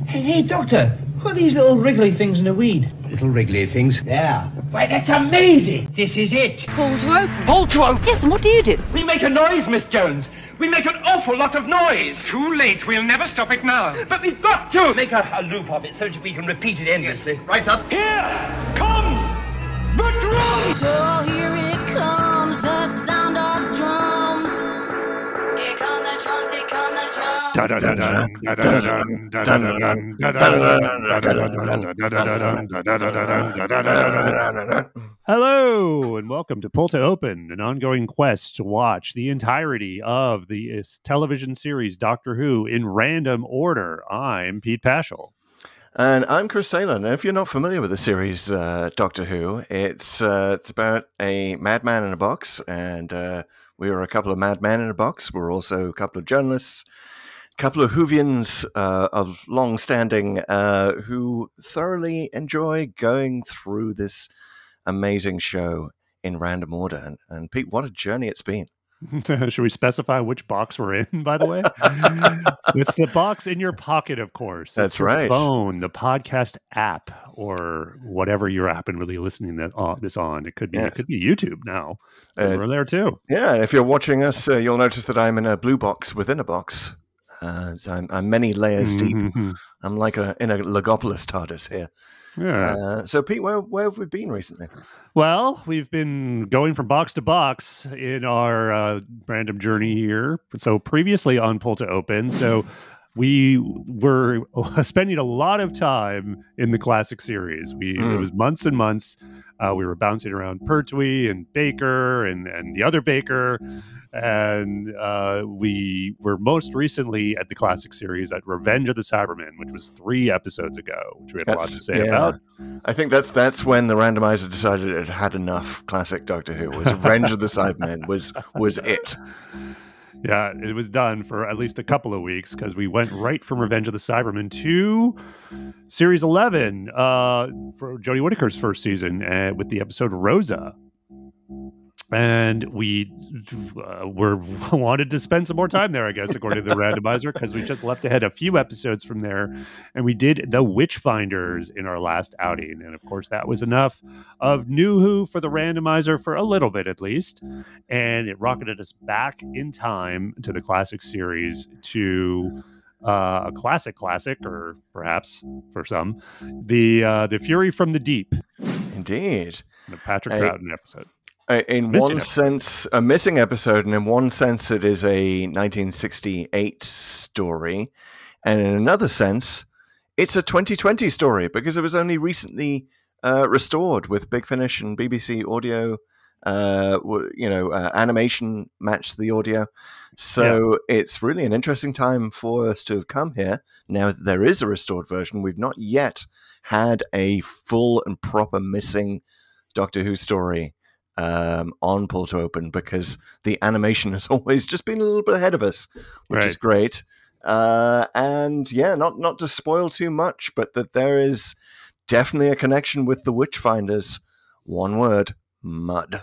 Hey, Doctor, what are these little wriggly things in the weed? Little wriggly things? Yeah. Why, that's amazing! This is it! Pull to open. Pull to open! Yes, and what do you do? We make a noise, Miss Jones. We make an awful lot of noise. Too late. We'll never stop it now. But we've got to make a loop of it so that we can repeat it endlessly. Yes. Right up. Here come the drums! So here it comes, the sound of drums. Here come the drums, here come the drums. Hello, and welcome to Pull to Open, an ongoing quest to watch the entirety of the television series Doctor Who in random order. I'm Pete Paschal. And I'm Chris Taylor. And if you're not familiar with the series Doctor Who, it's about a madman in a box, and we were a couple of madmen in a box. We're also a couple of journalists, a couple of Whovians of long standing who thoroughly enjoy going through this amazing show in random order. And Pete, what a journey it's been. Should we specify which box we're in, by the way? It's the box in your pocket, of course. That's it's your right. Phone, the podcast app, or whatever your app and really listening this on. It could be YouTube now. We're there too. Yeah, if you're watching us, you'll notice that I'm in a blue box within a box. So I'm many layers deep. I'm like in a Logopolis TARDIS here. Yeah. So Pete, where have we been recently? Well, we've been going from box to box in our random journey here. So previously on Pull to Open, so we were spending a lot of time in the classic series. It was months and months. We were bouncing around Pertwee and Baker and the other Baker. And we were most recently at the classic series at Revenge of the Cybermen, which was 3 episodes ago, which we had a lot to say about. I think that's when the randomizer decided it had enough classic Doctor Who. Was Revenge of the Cybermen was it. Yeah, it was done for at least a couple of weeks because we went right from Revenge of the Cybermen to Series 11 for Jodie Whittaker's first season with the episode Rosa. And we wanted to spend some more time there, I guess, according to the randomizer, because we just left ahead a few episodes from there. And we did the Witchfinders in our last outing. And of course, that was enough of New Who for the randomizer for a little bit, at least. And it rocketed us back in time to the classic series, to a classic, or perhaps for some, the Fury from the Deep. Indeed. The Patrick Troughton episode. In one sense, a missing episode, and in one sense, it is a 1968 story. And in another sense, it's a 2020 story because it was only recently restored with Big Finish and BBC Audio. Animation matched the audio. So It's really an interesting time for us to have come here. Now, there is a restored version. We've not yet had a full and proper missing Doctor Who story on Pull to Open because the animation has always just been a little bit ahead of us, which is great. And not to spoil too much, but that there is definitely a connection with the Witchfinders. One word: mud.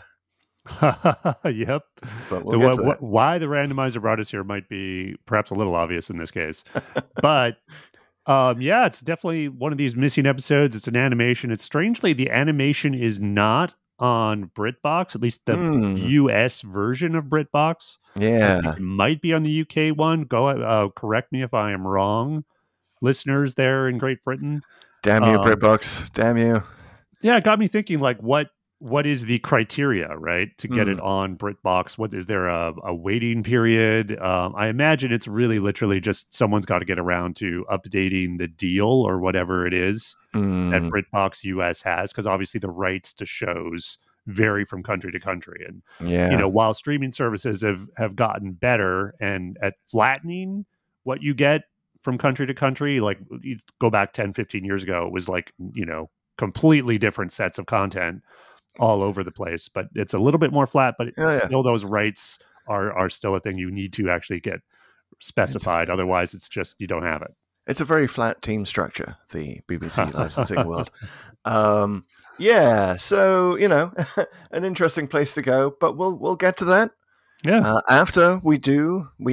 Yep. But we'll why the randomizer brought us here might be perhaps a little obvious in this case, but. It's definitely one of these missing episodes. It's an animation. It's strangely, the animation is not on BritBox, at least the US version of BritBox. Yeah. It might be on the UK one. Go correct me if I am wrong. Listeners there in Great Britain. Damn you, BritBox. Damn you. Yeah, it got me thinking, like, what is the criteria, right, to get it on BritBox? What is there a waiting period? I imagine it's really literally just someone's got to get around to updating the deal or whatever it is that BritBox US has, because obviously the rights to shows vary from country to country. And while streaming services have gotten better and at flattening what you get from country to country, like you go back 10, 15 years ago, it was like, completely different sets of content all over the place, but it's a little bit more flat, but still those rights are still a thing you need to actually get specified. Otherwise it's just, you don't have it. It's a very flat team structure, the BBC licensing world. So, an interesting place to go, but we'll get to that. Yeah. After we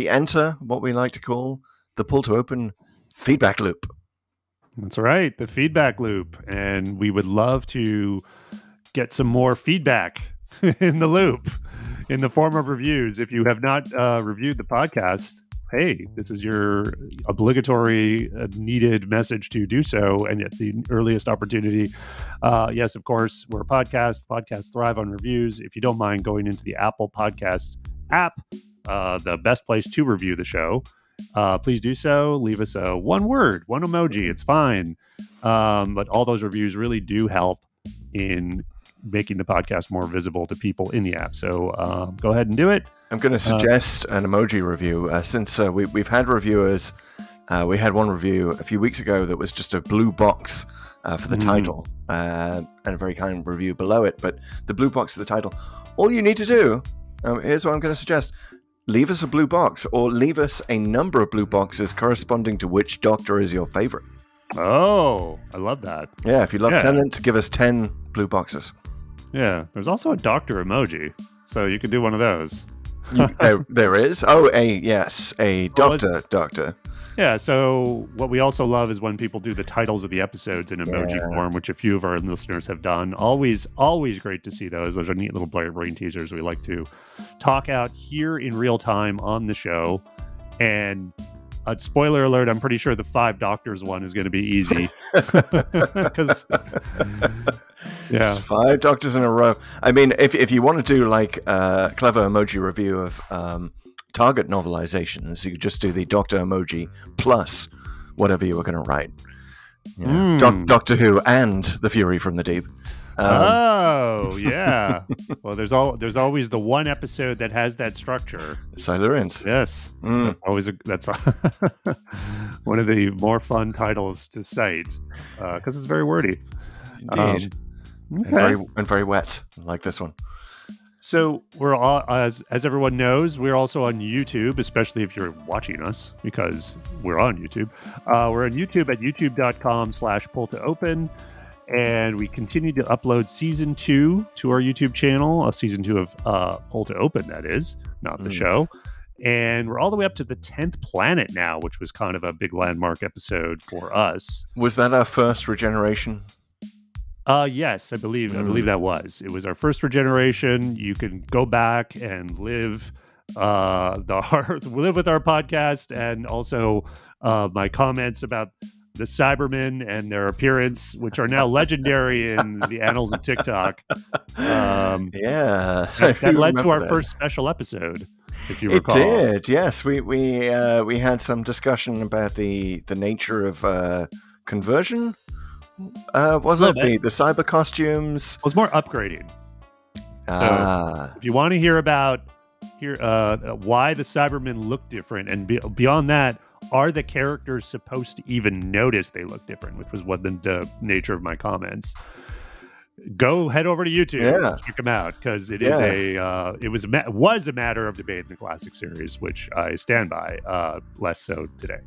enter what we like to call the Pull to Open feedback loop. That's right, the feedback loop. And we would love to get some more feedback in the loop in the form of reviews. If you have not reviewed the podcast, hey, this is your obligatory needed message to do so, and at the earliest opportunity. Yes, of course, we're a podcast. Podcasts thrive on reviews. If you don't mind going into the Apple Podcast app, the best place to review the show, please do so. Leave us a one word, one emoji. It's fine. But all those reviews really do help in making the podcast more visible to people in the app. So go ahead and do it. I'm going to suggest an emoji review. Since we've had reviewers, we had one review a few weeks ago that was just a blue box for the title, and a very kind review below it. But the blue box for the title, all you need to do, here's what I'm going to suggest. Leave us a blue box, or leave us a number of blue boxes corresponding to which Doctor is your favorite. Oh, I love that. Yeah, if you love Tennant, give us 10 blue boxes. Yeah, there's also a Doctor emoji, so you could do one of those. There is? Oh, a Doctor. Yeah, so what we also love is when people do the titles of the episodes in emoji form, which a few of our listeners have done. Always great to see those. Those are neat little brain teasers we like to talk out here in real time on the show. And spoiler alert, I'm pretty sure the 5 Doctors one is going to be easy. Because... yeah, 5 Doctors in a row. I mean, if you want to do like a clever emoji review of Target novelizations, you could just do the Doctor emoji plus whatever you were going to write. Doctor Who and The Fury from the Deep. Oh, yeah. Well, there's always the one episode that has that structure. Silurians. Yes. That's always that's one of the more fun titles to cite because it's very wordy. Indeed. Okay. And very wet, like this one. So we're all, as everyone knows, we're also on YouTube, especially if you're watching us, because we're on YouTube. We're on YouTube at youtube.com/pull-to-open, and we continue to upload season 2 to our YouTube channel, season 2 of Pull to Open, that is, not the show. And we're all the way up to the 10th planet now, which was kind of a big landmark episode for us. Was that our first regeneration? Yes, I believe that was. It was our first regeneration. You can go back and live with our podcast, and also my comments about the Cybermen and their appearance, which are now legendary in the annals of TikTok. That led to our first special episode, if you recall. It did, yes. We had some discussion about the nature of conversion. Was it the cyber costumes? It was more upgrading. So if you want to hear about why the Cybermen look different, and beyond that, are the characters supposed to even notice they look different, which was what the nature of my comments. Go head over to YouTube, check them out, because it is it was a matter of debate in the classic series, which I stand by. Less so today.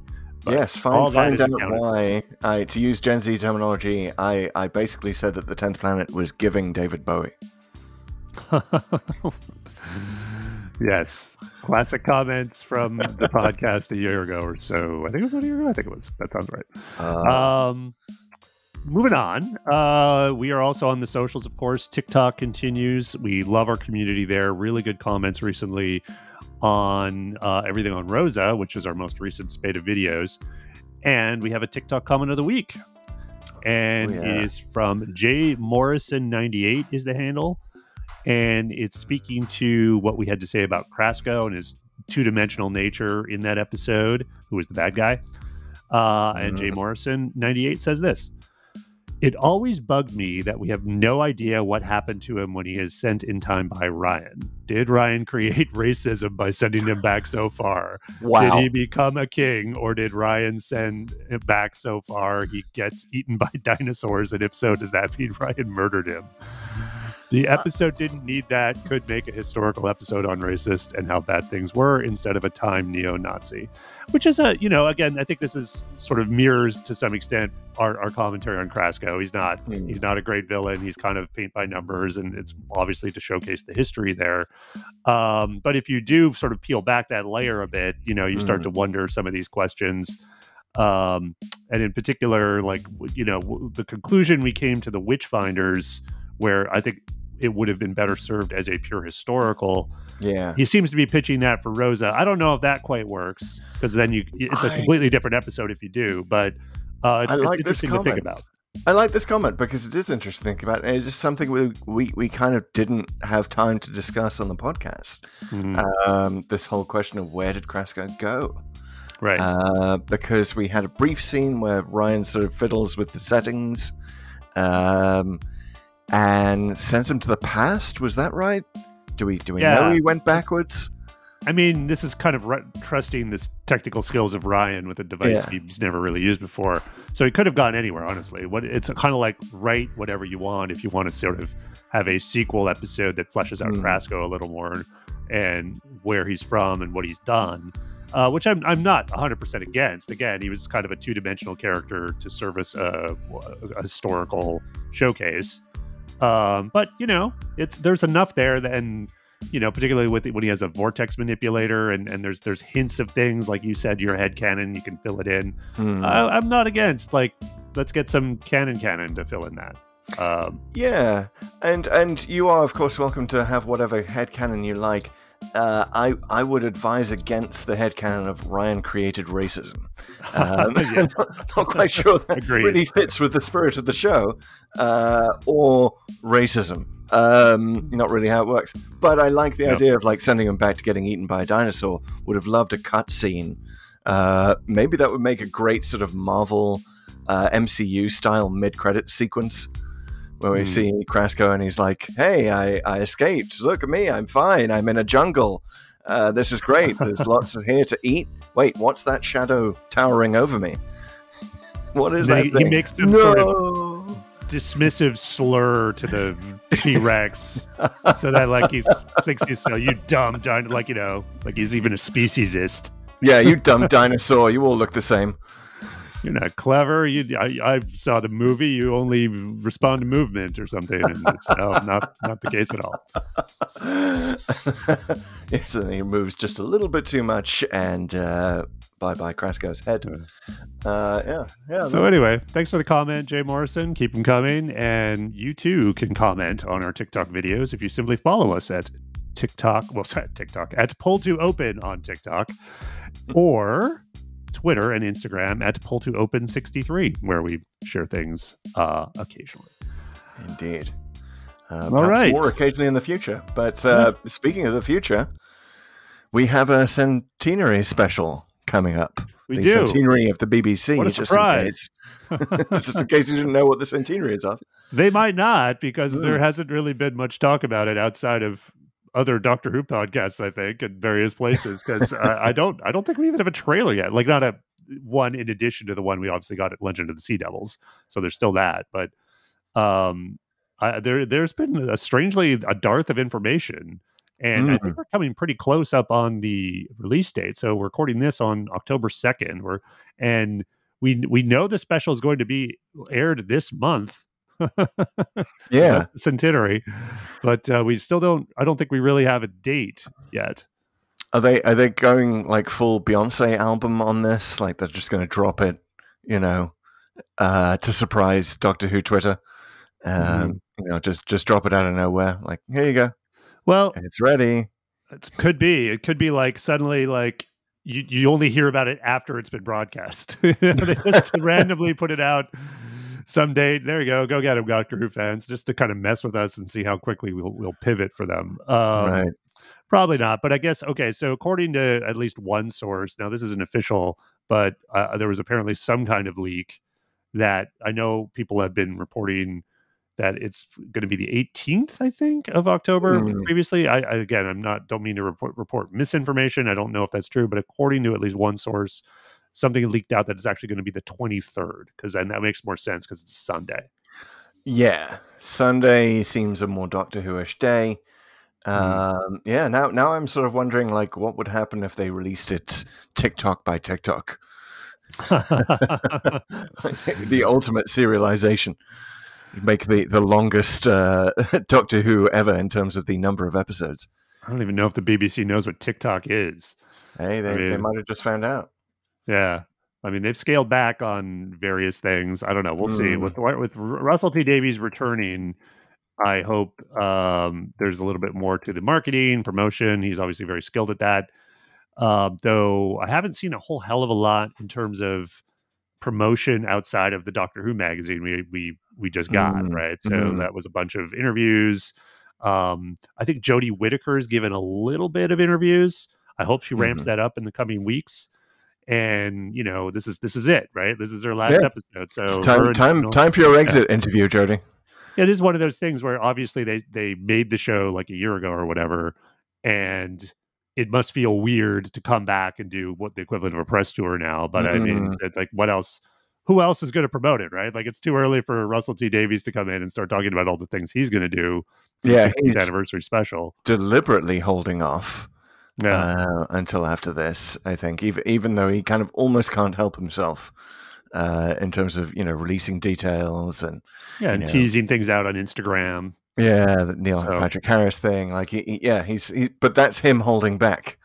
But yes, find out why. To use Gen Z terminology, I basically said that the 10th planet was giving David Bowie. Yes. Classic comments from the podcast a year ago or so. I think it was 1 year ago. I think it was. That sounds right. Moving on. We are also on the socials, of course. TikTok continues. We love our community there. Really good comments recently on everything on Rosa, which is our most recent spate of videos. And we have a TikTok comment of the week. And it is from J Morrison 98 is the handle. And it's speaking to what we had to say about Krasko and his two-dimensional nature in that episode, who was the bad guy. And J Morrison 98 says this: "It always bugged me that we have no idea what happened to him when he is sent in time by Ryan. Did Ryan create racism by sending him back so far? Wow. Did he become a king, or did Ryan send him back so far he gets eaten by dinosaurs? And if so, does that mean Ryan murdered him? The episode didn't need that. Could make a historical episode on racist and how bad things were instead of a time neo-Nazi." Which is again, I think this is sort of mirrors to some extent our commentary on Krasko. He's not a great villain. He's kind of paint by numbers, and it's obviously to showcase the history there. But if you do sort of peel back that layer a bit, you start to wonder some of these questions. And in particular, like, the conclusion we came to the Witchfinders, where I think it would have been better served as a pure historical. Yeah, he seems to be pitching that for Rosa. I don't know if that quite works, because then it's a completely different episode if you do. But it's interesting to think about. I like this comment because it is interesting to think about, and it's just something we kind of didn't have time to discuss on the podcast. This whole question of where did Kraskow go? Right. Because we had a brief scene where Ryan sort of fiddles with the settings and sends him to the past. Was that right? Do we know he went backwards? I mean, this is kind of trusting this technical skills of Ryan with a device he's never really used before. So he could have gone anywhere, honestly. It's kind of like write whatever you want if you want to sort of have a sequel episode that fleshes out Kraskow a little more and where he's from and what he's done, which I'm not 100% against. Again, he was kind of a two-dimensional character to service a historical showcase. But, there's enough there and particularly when he has a vortex manipulator and there's hints of things, like you said, your headcanon, you can fill it in. I'm not against, like, let's get some canon to fill in that. Yeah, and you are, of course, welcome to have whatever headcanon you like. I would advise against the headcanon of Ryan created racism. Not quite sure that really fits with the spirit of the show, or racism. Not really how it works. But I like the idea of like sending him back to getting eaten by a dinosaur. Would have loved a cut scene. Maybe that would make a great sort of Marvel MCU style mid-credit sequence where we see Kraskow and he's like, hey, I escaped. Look at me. I'm fine. I'm in a jungle. This is great. There's lots here to eat. Wait, what's that shadow towering over me? What is that thing? He makes some sort of dismissive slur to the T-Rex so that like he thinks he's you dumb like like he's even a speciesist. Yeah, you dumb dinosaur. You all look the same. You're not clever. I saw the movie. You only respond to movement or something, and it's not the case at all. Yes, and he moves just a little bit too much, and bye Kraskow's head. Yeah. So anyway, thanks for the comment, Jay Morrison. Keep them coming, and you too can comment on our TikTok videos if you simply follow us at TikTok at Pull2Open on TikTok, or Twitter and Instagram at Pull2Open63, where we share things occasionally. Indeed. All perhaps right. more occasionally in the future. But speaking of the future, we have a centenary special coming up. We the do. Centenary of the BBC. What a surprise. Just in case you didn't know what the centenary is of. They might not, because there hasn't really been much talk about it outside of other Doctor Who podcasts, I think, in various places. Because I don't think we even have a trailer yet. Like, not a one in addition to the one we obviously got at Legend of the Sea Devils. So there's still that. But there's been strangely a dearth of information. And I think we're coming pretty close up on the release date. So we're recording this on October 2nd. And we know the special is going to be aired this month. Yeah. Centenary. But we still I don't think we really have a date yet. Are they going like full Beyonce album on this? Like they're just going to drop it, to surprise Doctor Who Twitter? Just drop it out of nowhere. Like, here you go. Well, it's ready. It could be. It could be like suddenly like you only hear about it after it's been broadcast. They just randomly put it out some date. There you go. Go get them, Doctor Who fans, just to kind of mess with us and see how quickly we'll pivot for them. Right. Probably not. But I guess, okay, so according to at least one source, now this isn't official, but there was apparently some kind of leak that I know people have been reporting that it's going to be the 18th, I think, of October previously. I don't mean to report misinformation. I don't know if that's true, but according to at least one source, something leaked out that it's actually going to be the 23rd, because then that makes more sense because it's Sunday. Yeah, Sunday seems a more Doctor Who-ish day. Now I'm sort of wondering, like, what would happen if they released it TikTok by TikTok? The ultimate serialization. Make the longest Doctor Who ever in terms of the number of episodes. I don't even know if the BBC knows what TikTok is. Hey, they might have just found out. Yeah. I mean, they've scaled back on various things. I don't know. We'll see. With Russell T Davies returning, I hope there's a little bit more to the marketing, promotion. He's obviously very skilled at that. Though I haven't seen a whole hell of a lot in terms of promotion outside of the Doctor Who magazine we just got, right? So that was a bunch of interviews. I think Jodie Whittaker's given a little bit of interviews. I hope she ramps that up in the coming weeks. And this is it, right? This is her last episode. So it's time for your exit interview, Jodie. It is one of those things where obviously they made the show like a year ago or whatever, and it must feel weird to come back and do what the equivalent of a press tour now. But I mean, like, what else? Who else is going to promote it, right? Like, it's too early for Russell T Davies to come in and start talking about all the things he's going to do. For the 60th anniversary special. Deliberately holding off until after this, I think, even though he kind of almost can't help himself in terms of releasing details and teasing things out on Instagram. Yeah, the Neil Patrick Harris thing, like but that's him holding back.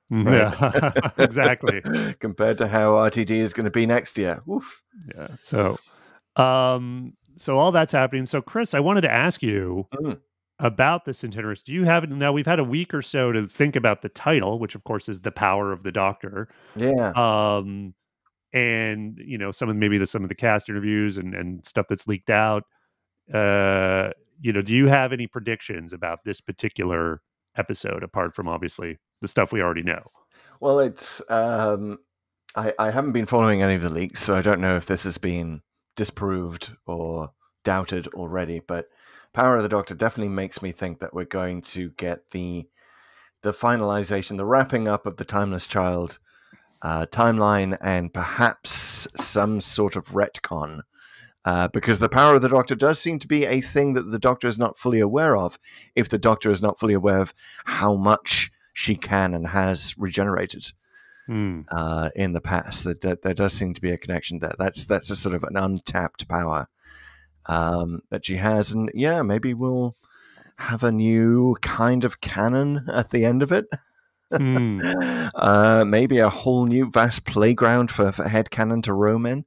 Right? Yeah, exactly. Compared to how RTD is going to be next year. Oof. Yeah. So all that's happening. So, Chris, I wanted to ask you about the Centenarians. Do you have now? We've had a week or so to think about the title, which of course is The Power of the Doctor. Yeah. And some of the cast interviews and stuff that's leaked out. Do you have any predictions about this particular episode apart from obviously the stuff we already know? Well, it's I haven't been following any of the leaks, so I don't know if this has been disproved or doubted already, but Power of the Doctor definitely makes me think that we're going to get the finalization, the wrapping up of the Timeless Child timeline, and perhaps some sort of retcon. Because the power of the Doctor does seem to be a thing that the Doctor is not fully aware of, if the Doctor is not fully aware of how much she can and has regenerated in the past. That there does seem to be a connection there. That's a sort of an untapped power that she has. And yeah, maybe we'll have a new kind of canon at the end of it. Maybe a whole new vast playground for headcanon to roam in.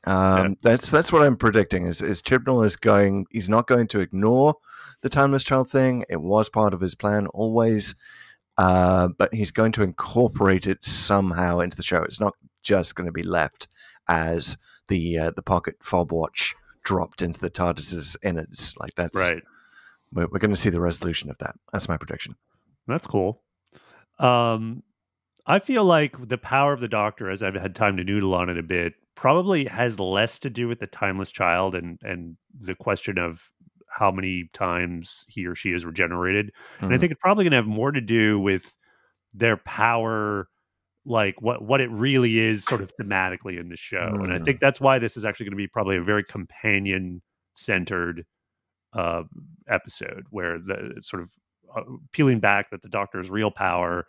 That's what I'm predicting is Chibnall he's not going to ignore the Timeless Child thing. It was part of his plan always, but he's going to incorporate it somehow into the show. It's not just going to be left as the pocket fob watch dropped into the TARDIS's innards. Like that's right. We're going to see the resolution of that. That's my prediction. That's cool. I feel like the power of the Doctor, as I've had time to noodle on it a bit, probably has less to do with the Timeless Child and the question of how many times he or she is regenerated. And I think it's probably going to have more to do with their power, like what it really is sort of thematically in the show. And I think that's why this is actually going to be probably a very companion-centered episode, where the sort of peeling back that the Doctor's real power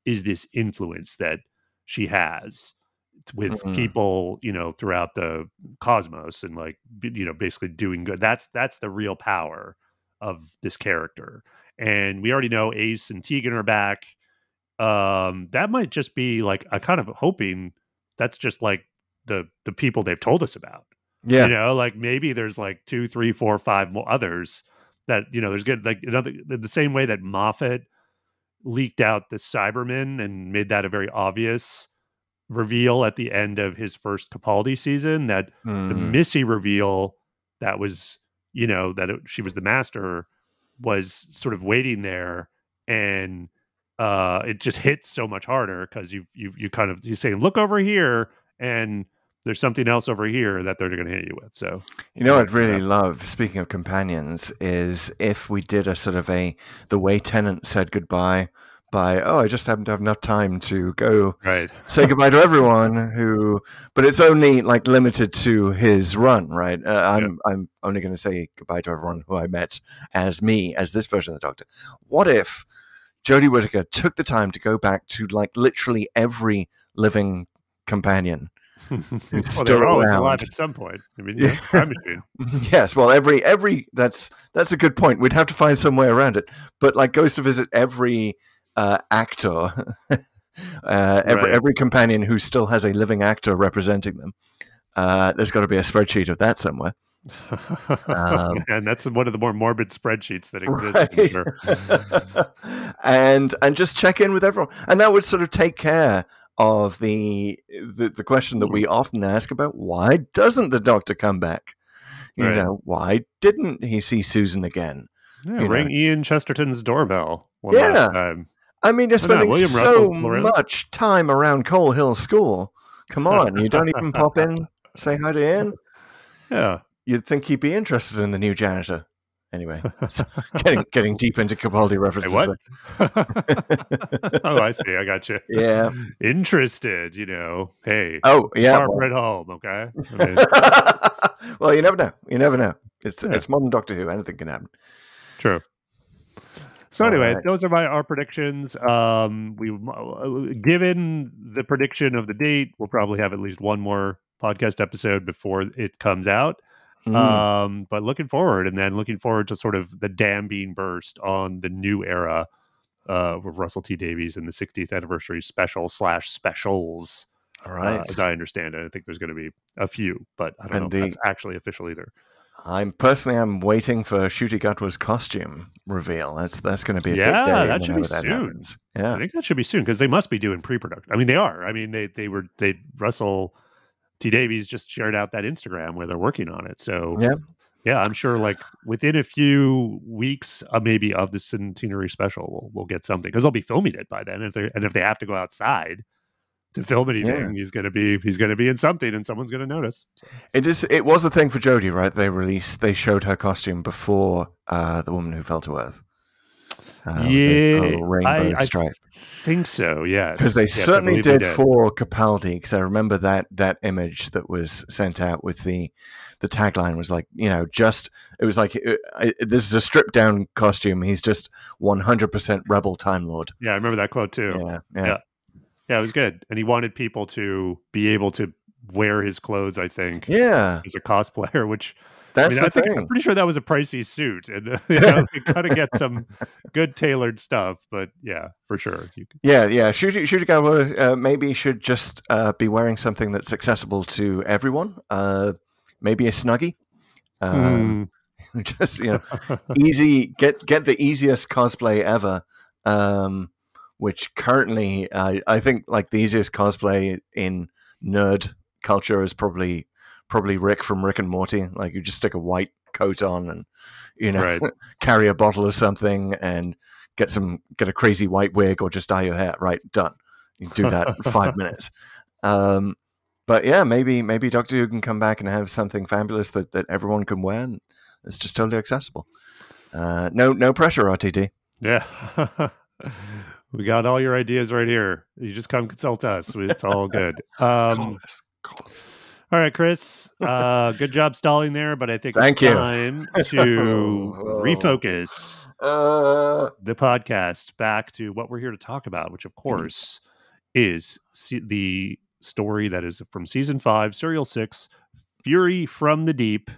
is this influence that she has with people, throughout the cosmos, and like, basically doing good. That's the real power of this character. And we already know Ace and Tegan are back. That might just be like, I kind of hoping that's just like the people they've told us about. Yeah. Like maybe there's like 2, 3, 4, 5 more others that, there's good, like, the same way that Moffat leaked out the Cybermen and made that a very obvious reveal at the end of his first Capaldi season, that the Missy reveal that was, she was the master, was sort of waiting there, and it just hits so much harder because you say, look over here, and there's something else over here that they're going to hit you with. So, what I'd really love, speaking of companions, is if we did a sort of the way Tennant said goodbye by, I just happen to have enough time to go say goodbye to everyone but it's only like limited to his run, right? I'm only going to say goodbye to everyone who I met as this version of the Doctor. What if Jodie Whittaker took the time to go back to like literally every living companion who's still they're always around. Alive at some point. I mean, time machine. Yes, well, every that's a good point. We'd have to find some way around it, but like goes to visit every actor Every companion who still has a living actor representing them. There's got to be a spreadsheet of that somewhere. And that's one of the more morbid spreadsheets that exist. Right. and just check in with everyone, and that would sort of take care of the question that we often ask about: why doesn't the Doctor come back? You know, why didn't he see Susan again? Yeah, ring Ian Chesterton's doorbell last time. I mean, you're spending so much time around Coal Hill School. Come on, you don't even pop in, say hi to Ian? Yeah. You'd think he'd be interested in the new janitor. Anyway, getting deep into Capaldi references. Hey, what? Oh, I see. I got you. Yeah. Interested, Hey. Oh, yeah. Barbara at home, okay? I mean, well, you never know. You never know. It's modern Doctor Who. Anything can happen. True. So anyway, those are our predictions. Given the prediction of the date, we'll probably have at least one more podcast episode before it comes out. But looking forward to sort of the dam being burst on the new era with Russell T Davies and the 60th anniversary specials. All right. As I understand it, I think there's going to be a few, but I don't know if that's actually official either. I'm waiting for Ncuti Gatwa's costume reveal. That's going to be a big day. That should be soon. Yeah, I think that should be soon because they must be doing pre-production. I mean, they are. I mean, Russell T Davies just shared out that Instagram where they're working on it. So yeah, I'm sure like within a few weeks, maybe of the centenary special, we'll get something because they'll be filming it by then. If they have to go outside to film anything, he's gonna be in something, and someone's gonna notice. So. It was a thing for Jodie, right? They showed her costume before The Woman Who Fell to Earth. Rainbow stripe. I think so. Yes, because they certainly did for Capaldi. Because I remember that image that was sent out with the tagline was like, it was like this is a stripped down costume. He's just 100% rebel Time Lord. Yeah, I remember that quote too. Yeah, it was good. And he wanted people to be able to wear his clothes, I think. Yeah. As a cosplayer, which I'm pretty sure that was a pricey suit. And you gotta get some good tailored stuff, but yeah, for sure. Yeah. Ncuti Gatwa maybe should just be wearing something that's accessible to everyone. Maybe a Snuggie. Just easy, get the easiest cosplay ever. Which currently, I think, like the easiest cosplay in nerd culture is probably Rick from Rick and Morty. Like you just stick a white coat on and carry a bottle of something and get a crazy white wig or just dye your hair. Right, done. You can do that in 5 minutes. But yeah, maybe Doctor Who can come back and have something fabulous that everyone can wear. And it's just totally accessible. No pressure, RTD. Yeah. We got all your ideas right here. You just come consult us. It's all good. Call us. All right, Chris. Good job stalling there, but I think it's time to refocus the podcast back to what we're here to talk about, which, of course, is the story that is from Season 5, Serial 6, Fury from the Deep,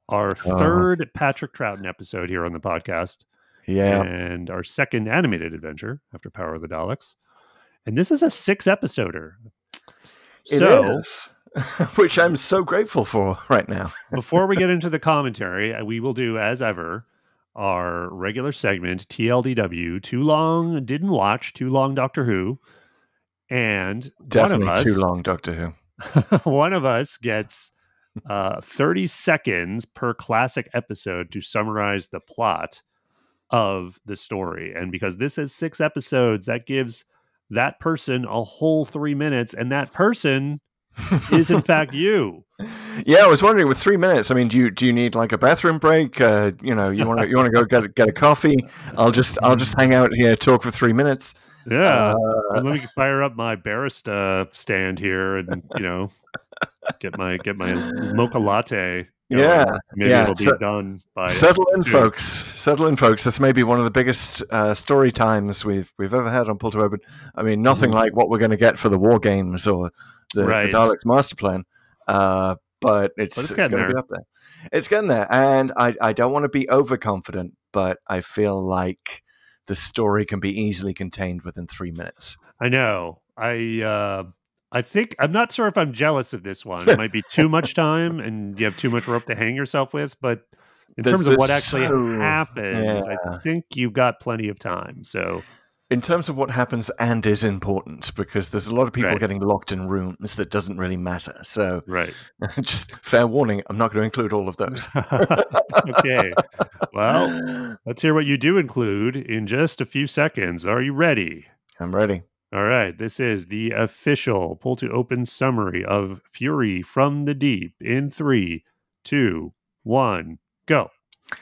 our third Patrick Troughton episode here on the podcast. Yeah. And our second animated adventure after Power of the Daleks. And this is a 6-episoder. It is. Which I'm so grateful for right now. Before we get into the commentary, we will do, as ever, our regular segment, TLDW, Too Long Didn't Watch, Too Long Doctor Who. And definitely Too Long Doctor Who. One of us gets 30 seconds per classic episode to summarize the plot of the story. And because this is 6 episodes, that gives that person a whole 3 minutes, and that person is in fact you. Yeah, I was wondering with 3 minutes. I mean, do you need like a bathroom break? You want to go get a coffee? I'll just hang out here, talk for 3 minutes. Yeah, let me fire up my barista stand here, and get my mocha latte. Maybe it'll be done by settle in, folks. This may be one of the biggest story times we've ever had on Pull to Open. I mean, nothing like what we're going to get for the War Games or the Daleks Master Plan. But it's going to be up there. It's getting there, and I don't want to be overconfident, but I feel like the story can be easily contained within 3 minutes. I know. I think I'm not sure if I'm jealous of this one. It might be too much time, and you have too much rope to hang yourself with. But in terms of what actually happens, I think you've got plenty of time. So, in terms of what happens and is important, because there's a lot of people getting locked in rooms that doesn't really matter. So, just fair warning, I'm not going to include all of those. Okay. Well, let's hear what you do include in just a few seconds. Are you ready? I'm ready. All right. This is the official pull to open summary of Fury from the Deep in 3, 2, 1, go.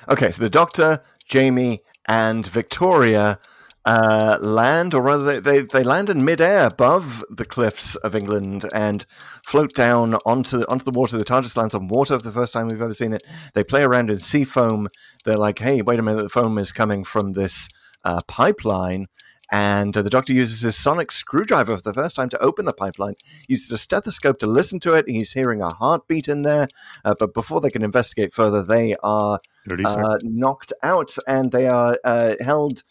Okay, so the Doctor, Jamie, and Victoria land, or rather they land in midair above the cliffs of England and float down onto the water. The TARDIS lands on water for the first time we've ever seen it. They play around in sea foam. They're like, hey, wait a minute, the foam is coming from this pipeline. And the Doctor uses his sonic screwdriver for the first time to open the pipeline. He uses a stethoscope to listen to it. He's hearing a heartbeat in there. But before they can investigate further, they are knocked out, and they are held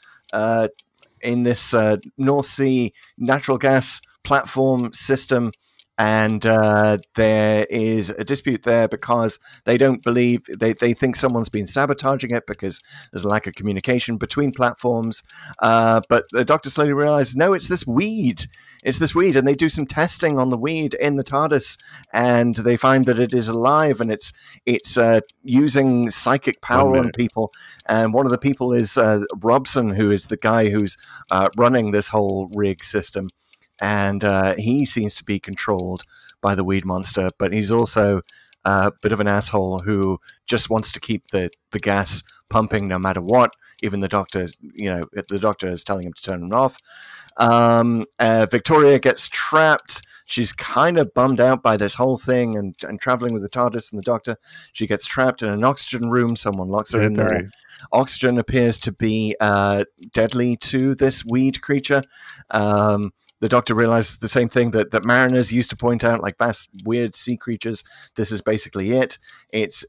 in this North Sea natural gas platform system. And there is a dispute there because they don't believe, they think someone's been sabotaging it because there's a lack of communication between platforms. But the Doctor slowly realizes, no, it's this weed. It's this weed. And they do some testing on the weed in the TARDIS, and they find that it is alive, and it's using psychic power on people. And one of the people is Robson, who is the guy who's running this whole rig system. And he seems to be controlled by the weed monster, but he's also a bit of an asshole who just wants to keep the gas pumping no matter what. Even the Doctor is telling him to turn it off. Victoria gets trapped. She's kind of bummed out by this whole thing and traveling with the TARDIS and the Doctor. She gets trapped in an oxygen room. Someone locks her in there. Oxygen appears to be deadly to this weed creature. The Doctor realizes the same thing that mariners used to point out, like vast, weird sea creatures. This is basically it. It's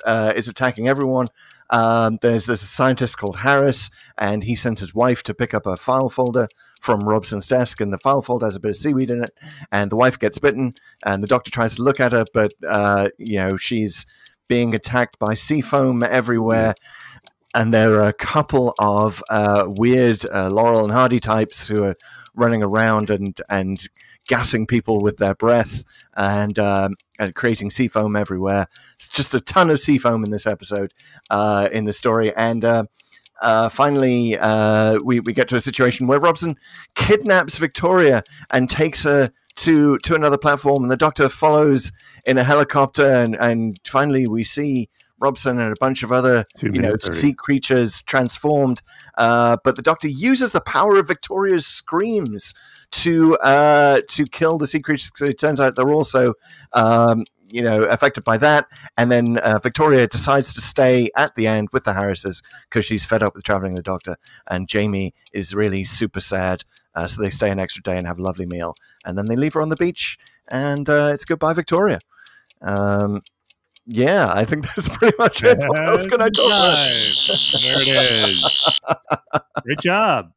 attacking everyone. There's a scientist called Harris, and he sends his wife to pick up a file folder from Robson's desk, and the file folder has a bit of seaweed in it, and the wife gets bitten, and the Doctor tries to look at her, but she's being attacked by sea foam everywhere. And there are a couple of weird Laurel and Hardy types who are running around and gassing people with their breath and creating sea foam everywhere. It's just a ton of sea foam in this episode, in the story. And finally, we get to a situation where Robson kidnaps Victoria and takes her to another platform, and the Doctor follows in a helicopter, and finally we see Robson and a bunch of other sea creatures transformed, but the Doctor uses the power of Victoria's screams to kill the sea creatures. So it turns out they're also affected by that, and then Victoria decides to stay at the end with the Harrises because she's fed up with traveling with the Doctor, and Jamie is really super sad, so they stay an extra day and have a lovely meal, and then they leave her on the beach, and it's goodbye Victoria. Yeah, I think that's pretty much it. What else can I talk about? There it is. Great job.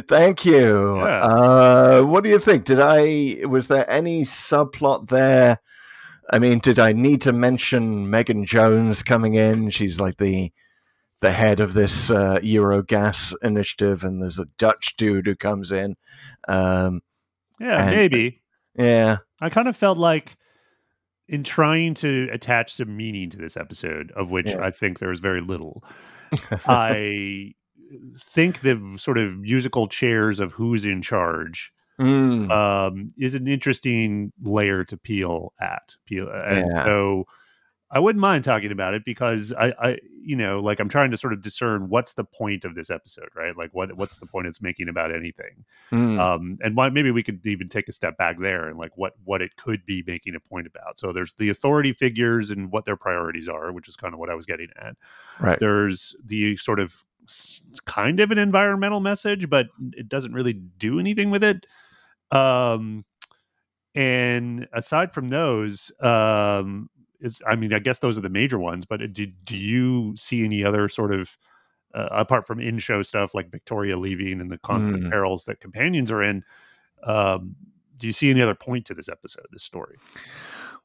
Thank you. Yeah. What do you think? Was there any subplot there? I mean, did I need to mention Megan Jones coming in? She's like the head of this Eurogas initiative, and there's a Dutch dude who comes in. Maybe. Yeah. I kind of felt like, in trying to attach some meaning to this episode, of which I think there is very little, I think the sort of musical chairs of who's in charge is an interesting layer to peel at. And so I wouldn't mind talking about it, because I'm trying to sort of discern what's the point of this episode, right? Like what's the point it's making about anything? And maybe we could even take a step back there and like what it could be making a point about. So there's the authority figures and what their priorities are, which is kind of what I was getting at. Right. There's the sort of kind of an environmental message, but it doesn't really do anything with it. And aside from those, I guess those are the major ones, but do you see any other sort of apart from in-show stuff like Victoria leaving and the constant perils that companions are in. Do you see any other point to this episode, this story?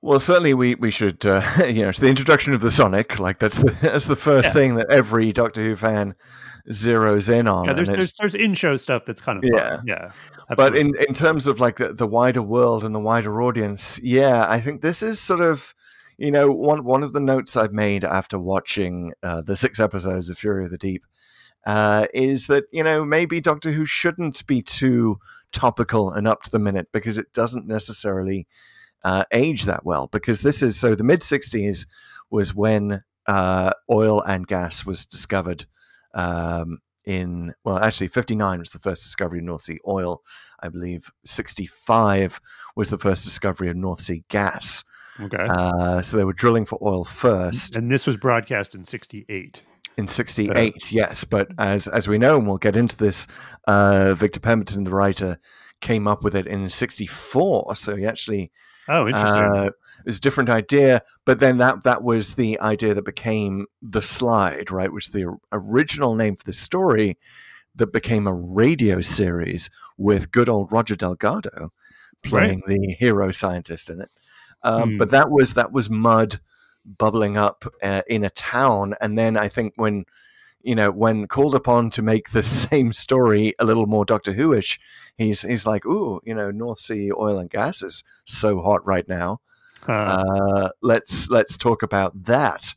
Well, certainly we should, it's the introduction of the Sonic. Like that's the first thing that every Doctor Who fan zeroes in on. Yeah, there's in-show stuff that's kind of fun. Yeah. Absolutely. But in terms of like the wider world and the wider audience, I think this is sort of, one of the notes I've made after watching the 6 episodes of Fury of the Deep is that, maybe Doctor Who shouldn't be too topical and up to the minute because it doesn't necessarily age that well. Because the mid-60s was when oil and gas was discovered. 59 was the first discovery of North Sea oil. I believe 65 was the first discovery of North Sea gas. Okay. So they were drilling for oil first. And this was broadcast in 68. In 68, yes. But as we know, and we'll get into this, Victor Pemberton, the writer, came up with it in 64. So he actually... Oh, interesting. It was a different idea, but then that was the idea that became The Slide, right? Which is the original name for the story that became a radio series with good old Roger Delgado playing the hero scientist in it. But that was mud bubbling up in a town, and then I think when called upon to make the same story a little more Doctor Who-ish, he's like, ooh, North Sea oil and gas is so hot right now. Let's talk about that.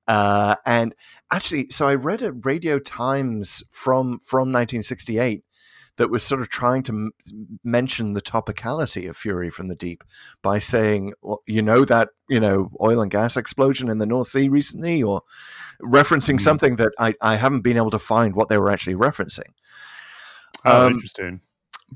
And actually, so I read a Radio Times from 1968 that was sort of trying to mention the topicality of Fury from the Deep by saying, well, oil and gas explosion in the North Sea recently, or referencing something that I haven't been able to find what they were actually referencing. Interesting.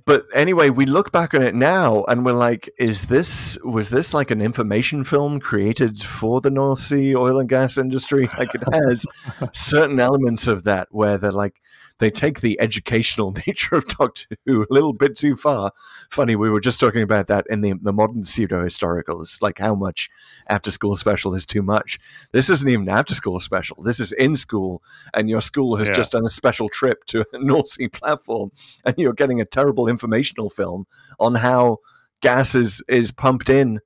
But anyway, we look back on it now and we're like, was this like an information film created for the North Sea oil and gas industry? Like it has certain elements of that where they're like, they take the educational nature of Doctor Who a little bit too far. Funny, we were just talking about that in the modern pseudo-historicals, like how much after-school special is too much. This isn't even an after-school special. This is in school, and your school has just done a special trip to a North Sea platform, and you're getting a terrible informational film on how gas is pumped in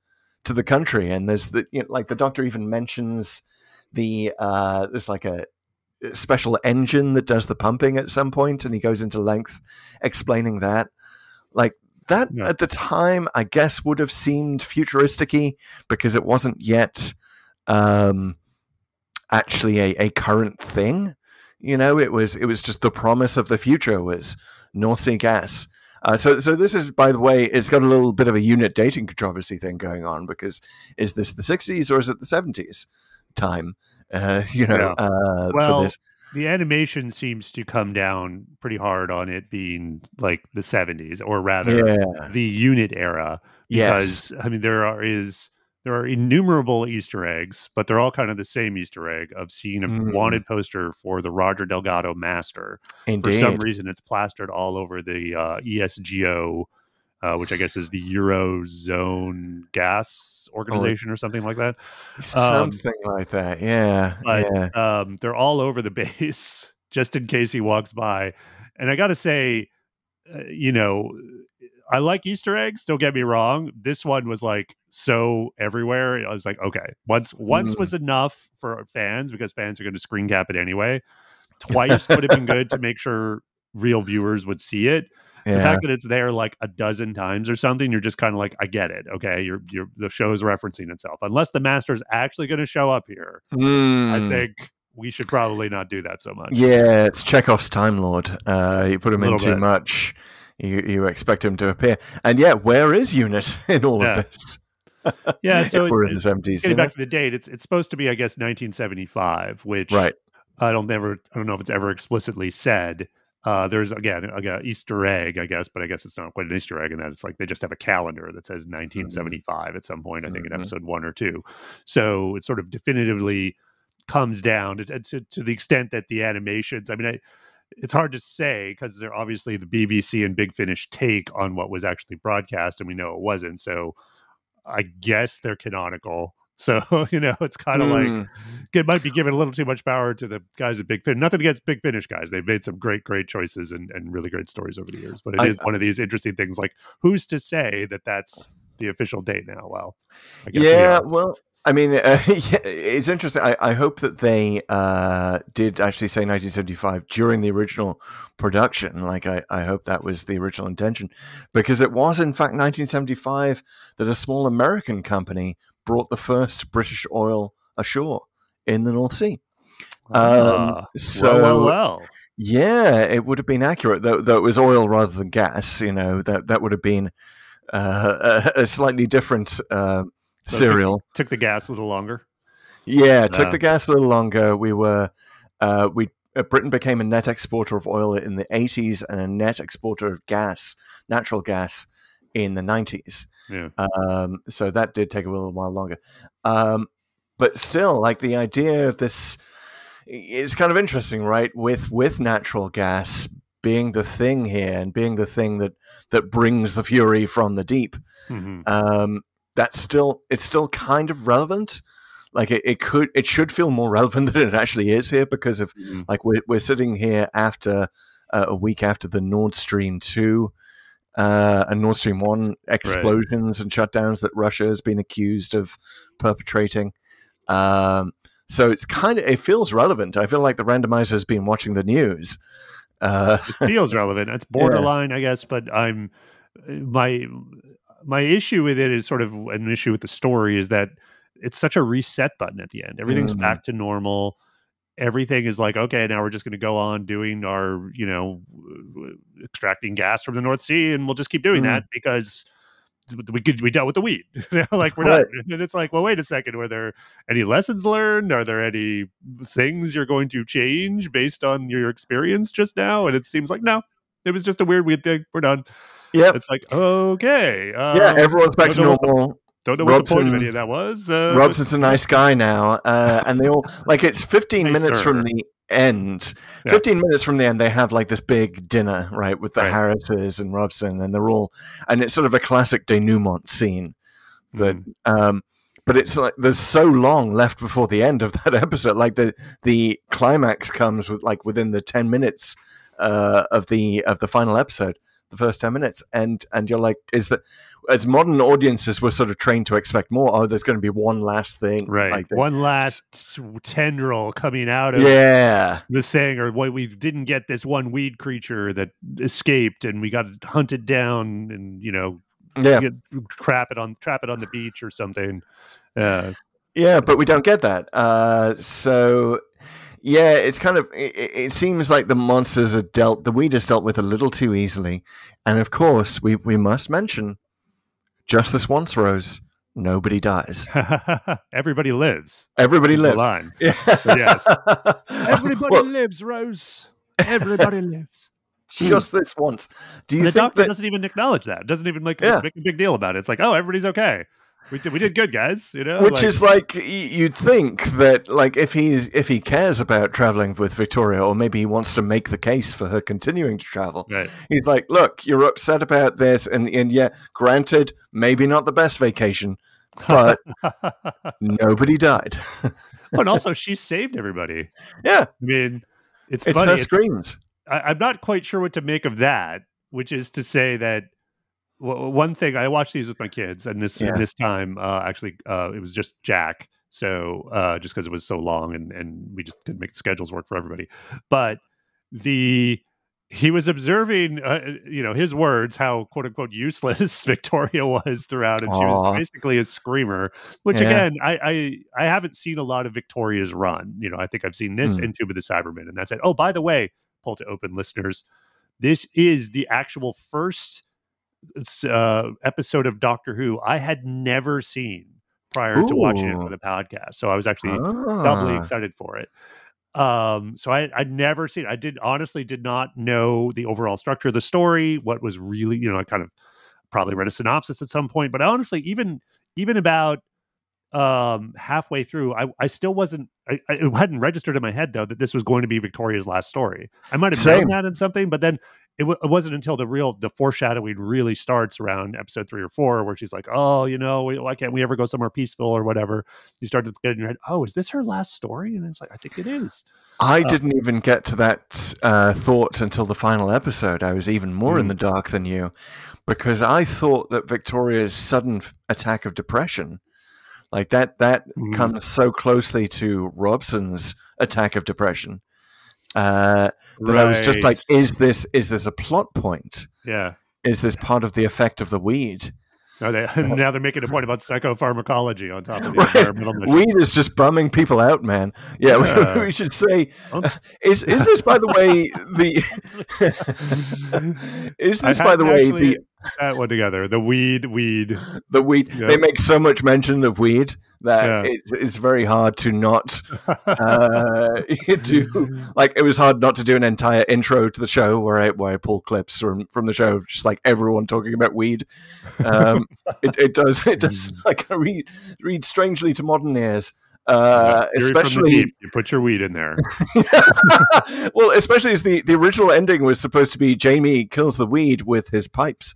to the country. And there's the Doctor even mentions there's like a special engine that does the pumping at some point, and he goes into length explaining that. Like that at the time, I guess would have seemed futuristic-y because it wasn't yet actually a current thing. It was just the promise of the future was North Sea gas. So this is, by the way, it's got a little bit of a unit dating controversy thing going on, because is this the 60s or is it the 70s time? For this. The animation seems to come down pretty hard on it being like the 70s, or rather the unit era, because I mean there are innumerable Easter eggs, but they're all kind of the same Easter egg of seeing a wanted poster for the Roger Delgado Master. Indeed. For some reason, it's plastered all over the ESGO, which I guess is the Eurozone Gas Organization or something like that. Something like that, yeah. But they're all over the base just in case he walks by. And I got to say, I like Easter eggs, don't get me wrong. This one was like so everywhere. I was like, okay, once was enough for fans, because fans are going to screen cap it anyway. Twice would have been good to make sure real viewers would see it. The fact that it's there like a dozen times or something, you're just kind of like, I get it. Okay, the show is referencing itself. Unless the Master's actually going to show up here, I think we should probably not do that so much. Yeah, it's Chekhov's Time Lord. You put him in too much, you expect him to appear. And where is Unit in all of this? So we're in the 70s. Getting back to the date, it's supposed to be, I guess, 1975, which I don't know if it's ever explicitly said. There's again Easter egg, I guess, but I guess it's not quite an Easter egg in that it's like they just have a calendar that says 1975 at some point, I think in episode 1 or 2. So it sort of definitively comes down to the extent that the animations, I mean, it's hard to say because they're obviously the BBC and Big Finish take on what was actually broadcast, and we know it wasn't. So I guess they're canonical. So, it's kind of like it might be giving a little too much power to the guys at Big Finish. Nothing against Big Finish guys. They've made some great choices and really great stories over the years. But it is one of these interesting things. Like, who's to say that that's the official date now? Well, I guess well, I mean, it's interesting. I hope that they did actually say 1975 during the original production. Like, I hope that was the original intention, because it was, in fact, 1975 that a small American company brought the first British oil ashore in the North Sea. Well. Yeah, it would have been accurate, though it was oil rather than gas. That would have been a slightly different cereal. Took the gas a little longer. Yeah, it took the gas a little longer. Britain became a net exporter of oil in the 80s and a net exporter of natural gas, in the 90s. Yeah. So that did take a little while longer. But still, like, the idea of this is kind of interesting, right? With natural gas being the thing here and being the thing that brings the fury from the deep. Mm-hmm. It's still kind of relevant. Like, it should feel more relevant than it actually is here, because of like we're sitting here after a week after the Nord Stream 2 and Nord Stream 1 explosions and shutdowns that Russia has been accused of perpetrating. So it feels relevant. I feel like the randomizer has been watching the news. It feels relevant. It's borderline, I guess, but my issue with it is sort of an issue with the story, is that it's such a reset button at the end. Everything's back to normal. Everything is like, okay, now we're just going to go on doing our, extracting gas from the North Sea, and we'll just keep doing that because we dealt with the weed. Like, we're done. And it's like, well, wait a second. Were there any lessons learned? Are there any things you're going to change based on your experience just now? And it seems like, no, it was just a weird thing. We're done. Yeah. It's like, okay. Everyone's back to normal. Don't know what the point of any of that was. Robson's a nice guy now. And they all, like, it's 15 minutes from the end. 15 minutes from the end, they have like this big dinner, right, with the Harrises and Robson, and they're all, and it's sort of a classic denouement scene. That, but it's like there's so long left before the end of that episode. Like, the climax comes with, like, within the 10 minutes of the final episode. The first 10 minutes, and you're like, is that, as modern audiences were sort of trained to expect more, there's going to be one last thing, right? Like one last tendril coming out of this thing, or what, we didn't get this one weed creature that escaped, and we got hunted down, and trap it on the beach or something. But we don't get that. So. Yeah, it's kind of. It seems like the monsters the weed is dealt with a little too easily, and of course, we must mention just this once, Rose. Nobody dies. Everybody lives. Everybody lives. The line. Yeah. Yes. Everybody lives, Rose. Everybody lives. Just this once. Do you the think doctor doesn't even acknowledge that? Doesn't even make a big deal about it. It's like, oh, everybody's okay. We did good, guys. Which is like, you'd think that, like, if he cares about traveling with Victoria, or maybe he wants to make the case for her continuing to travel, he's like, look, you're upset about this, and yeah, granted, maybe not the best vacation, but nobody died. And also, she saved everybody. Yeah, I mean, it's funny. Her screams. I'm not quite sure what to make of that. Which is to say that. Well, one thing, I watched these with my kids, and this time, it was just Jack. So just because it was so long, and we just couldn't make the schedules work for everybody. But he was observing, his words, how quote unquote useless Victoria was throughout, and she was basically a screamer. Which again, I haven't seen a lot of Victoria's run. I think I've seen this and Tomb of the Cybermen, and that's it. Oh, by the way, pull to open listeners, this is the actual first episode of Doctor Who I had never seen prior to watching it for the podcast, so I was actually doubly excited for it. So I'd never seen it. I did not know the overall structure of the story, what was really, I kind of probably read a synopsis at some point, but honestly, even about halfway through, I still wasn't, I hadn't registered in my head though that this was going to be Victoria's last story. I might have known that in something, but then it wasn't until the foreshadowing really starts around episode 3 or 4, where she's like, oh, why can't we ever go somewhere peaceful or whatever? You start to get in your head, oh, is this her last story? And I was like, I think it is. I didn't even get to that thought until the final episode. I was even more in the dark than you, because I thought that Victoria's sudden attack of depression, like that comes so closely to Robson's attack of depression, that I was just like, is this a plot point? Yeah. Is this part of the effect of the weed? No, now they're making a point about psychopharmacology on top of the environmental mission. Weed is just bumming people out, man. Yeah, we should say, is this, by the way, that one together, the weed. Yeah. They make so much mention of weed that it's very hard to not do. Like, it was hard not to do an entire intro to the show where I pull clips from the show, just like everyone talking about weed. It does like read strangely to modern ears. Especially you put your weed in there. Well, especially as the original ending was supposed to be Jamie kills the weed with his pipes.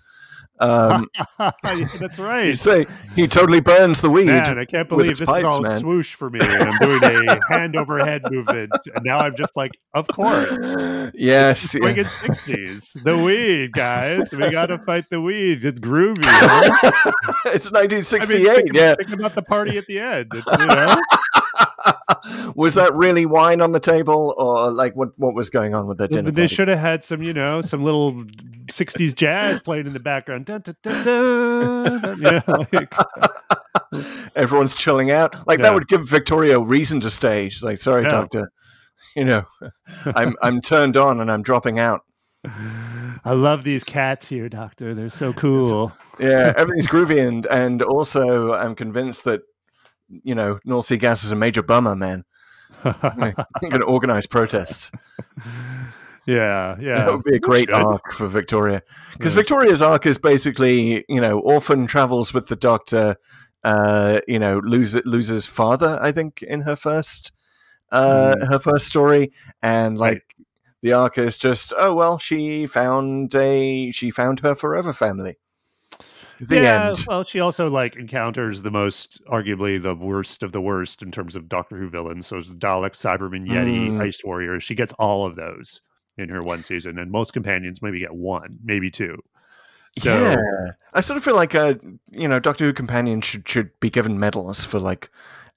That's right. You say he totally burns the weed. Man, I can't believe this pipes, is all swoosh for me. And I'm doing a hand over head movement, and now I'm just like, of course. Yes, it's swinging 60s. The weed, guys. We got to fight the weed. It's groovy. Right? It's 1968. Think about the party at the end. It's, Was that really wine on the table, or like what was going on with that dinner? They should have had some, some little 60s jazz playing in the background. Dun, dun, dun, dun. Everyone's chilling out. Like that would give Victoria reason to stay. She's like, "Sorry, doctor, I'm turned on and I'm dropping out." I love these cats here, doctor. They're so cool. Yeah, everything's groovy, and also I'm convinced that North Sea gas is a major bummer, man. I'm going to organize protests. Yeah. That would be a great arc for Victoria. Because Victoria's arc is basically, orphan travels with the doctor, loses father, I think, in her first story. And the arc is just, oh, well, she found her forever family. The end. Well, she also encounters arguably the worst of the worst in terms of Doctor Who villains. So it's Daleks, Cybermen, Yeti, Heist Warriors. She gets all of those in her one season, and most companions maybe get one, maybe two. So, I sort of feel like Doctor Who companions should be given medals for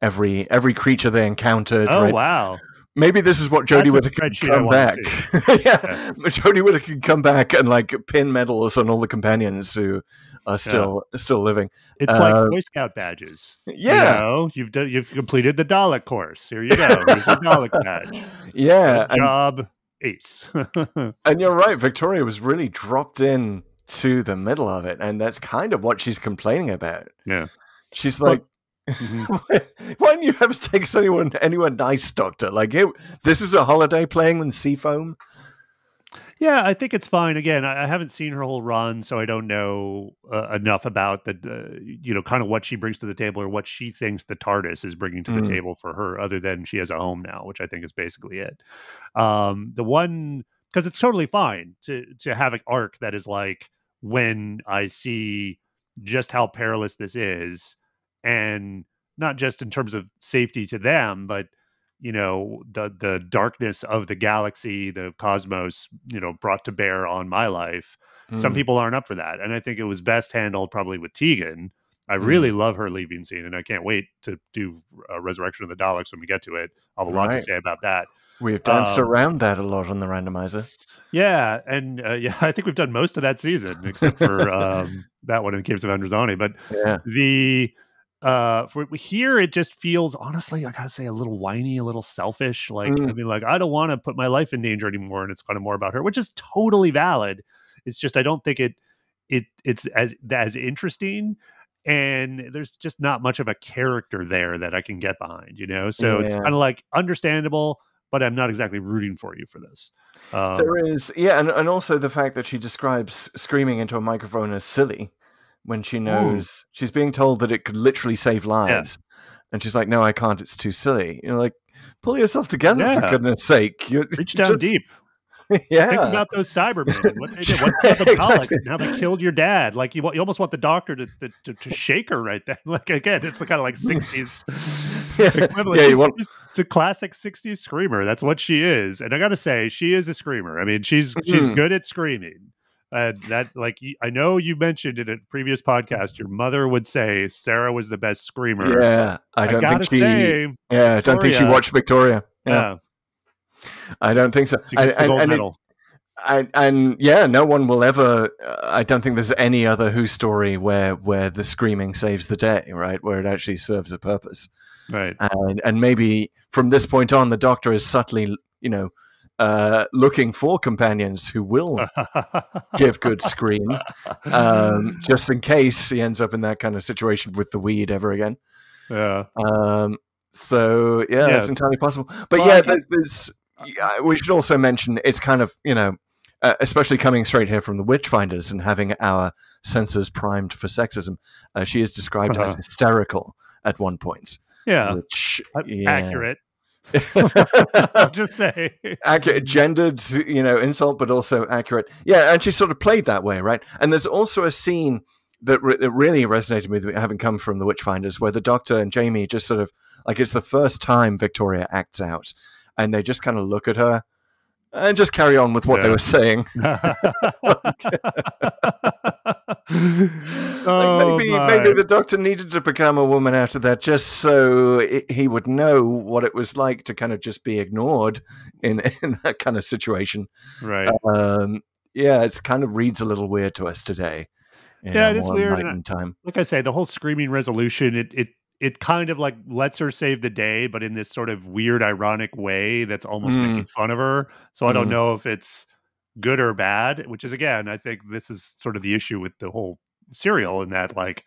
every creature they encountered. Oh, right? Wow. Maybe this is what Jodie Whittaker can come back. Jodie Whittaker can come back and pin medals on all the companions who are still living. It's like Boy Scout badges. Yeah, you've completed the Dalek course. Here you go. Here's your Dalek badge. Yeah, job ace. And you're right. Victoria was really dropped in to the middle of it, and that's kind of what she's complaining about. Yeah, she's like. Why don't you have to take us anywhere nice, Doctor? This is a holiday playing with seafoam. Yeah, I think it's fine. Again, I haven't seen her whole run, so I don't know enough about kind of what she brings to the table or what she thinks the TARDIS is bringing to the table for her, other than she has a home now, which I think is basically it. Because it's totally fine to have an arc that is when I see just how perilous this is. And not just in terms of safety to them, but the darkness of the galaxy, the cosmos, brought to bear on my life. Some people aren't up for that, and I think it was best handled probably with Tegan. I really love her leaving scene, and I can't wait to do Resurrection of the Daleks when we get to it. I'll have a lot to say about that. We've danced around that a lot on the randomizer. Yeah, and I think we've done most of that season, except for that one in Caves of Androzani. But for here, it just feels, honestly, I gotta say, a little whiny, a little selfish. I don't want to put my life in danger anymore, and it's kind of more about her, which is totally valid. It's just I don't think it's as interesting, and there's just not much of a character there that I can get behind, So it's kind of understandable, but I'm not exactly rooting for you for this. There is, and also the fact that she describes screaming into a microphone as silly. When she knows she's being told that it could literally save lives. And she's like, no, I can't. It's too silly. Pull yourself together, for goodness sake. Reach down deep. Yeah. Think about those Cybermen and what they did. What's about the Daleks Exactly. and how they killed your dad? Like you almost want the doctor to shake her right then. Like again, it's the kind of like 60s equivalent. Yeah, She's the classic 60s screamer. That's what she is. And I got to say, she is a screamer. I mean, she's good at screaming. That like I know you mentioned in a previous podcast, your mother would say Sarah was the best screamer. Yeah, I don't think she watched Victoria. Yeah. I don't think so. She gets the gold medal. And yeah, no one will ever. I don't think there's any other Who story where the screaming saves the day, right? Where it actually serves a purpose, right? And maybe from this point on, the Doctor is subtly, looking for companions who will give good scream, just in case he ends up in that kind of situation with the weed ever again. Yeah. So yeah, it's entirely possible. But there's. We should also mention it's kind of, especially coming straight here from the Witchfinders and having our senses primed for sexism. She is described as hysterical at one point. Yeah. Which, accurate. I'll just say. Accurate, gendered, insult, but also accurate. Yeah, and she's sort of played that way, right? And there's also a scene that really resonated with me, having come from the Witchfinders, where the Doctor and Jamie just sort of, like, it's the first time Victoria acts out. And they just kind of look at her and just carry on with what they were saying. Maybe the Doctor needed to become a woman out of that just so he would know what it was like to kind of just be ignored in that kind of situation. Right. It kind of reads a little weird to us today. It is weird. Time. Like I say, the whole screaming resolution, it kind of like lets her save the day, but in this sort of weird, ironic way that's almost making fun of her. So I don't know if it's good or bad, which is, again, I think this is sort of the issue with the whole serial, in that, like,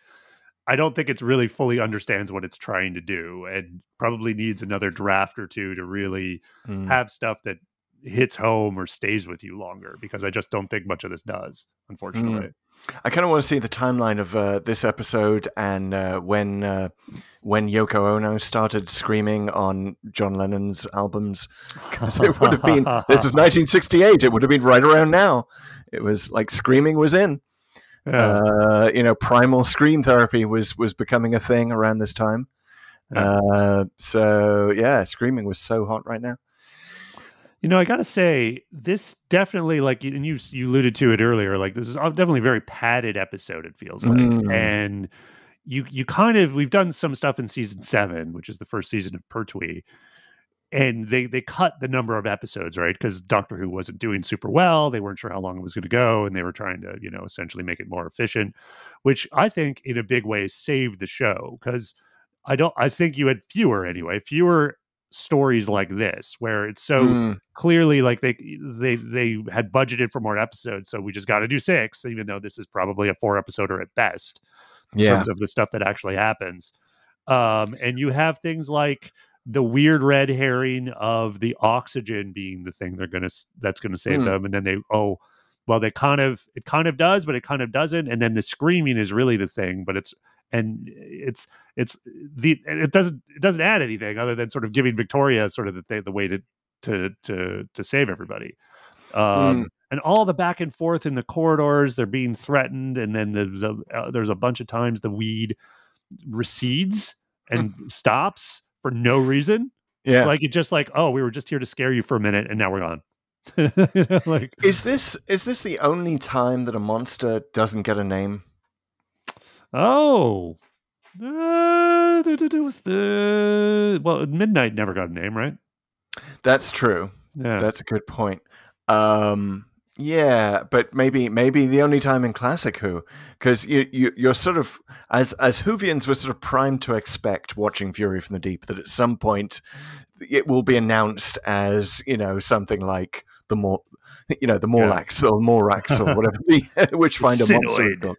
I don't think it's really fully understands what it's trying to do, and probably needs another draft or two to really have stuff that hits home or stays with you longer, because I just don't think much of this does, unfortunately. I kind of want to see the timeline of this episode and when Yoko Ono started screaming on John Lennon's albums, because it would have been, this is 1968, it would have been right around now. It was like screaming was in. Yeah. Primal scream therapy was becoming a thing around this time. Yeah. Screaming was so hot right now. I gotta say, this definitely, like, and you alluded to it earlier, like, this is definitely a very padded episode, it feels like. And you kind of, we've done some stuff in season 7, which is the first season of Pertwee, and they cut the number of episodes, right? Because Doctor Who wasn't doing super well. They weren't sure how long it was going to go, and they were trying to, essentially make it more efficient, which I think in a big way saved the show, because I think you had fewer stories like this, where it's so clearly like they had budgeted for more episodes, so we just got to do 6, even though this is probably a 4-episoder at best in terms of the stuff that actually happens. And you have things like the weird red herring of the oxygen being the thing that's gonna save them, and then it kind of does, but it kind of doesn't, and then the screaming is really the thing, but it doesn't add anything other than sort of giving Victoria sort of the way to save everybody. And all the back and forth in the corridors, they're being threatened, and then there's a bunch of times the weed recedes and stops for no reason. Yeah, like it's just like, oh, we were just here to scare you for a minute, and now we're gone. Like, is this the only time that a monster doesn't get a name? Oh, Midnight never got a name, right? That's true. Yeah, that's a good point. Yeah, but maybe the only time in classic Who, because you're sort of, as Whovians, we're sort of primed to expect, watching Fury from the Deep, that at some point it will be announced as something like the Morlax or Morax or whatever the Witchfinder monster is called.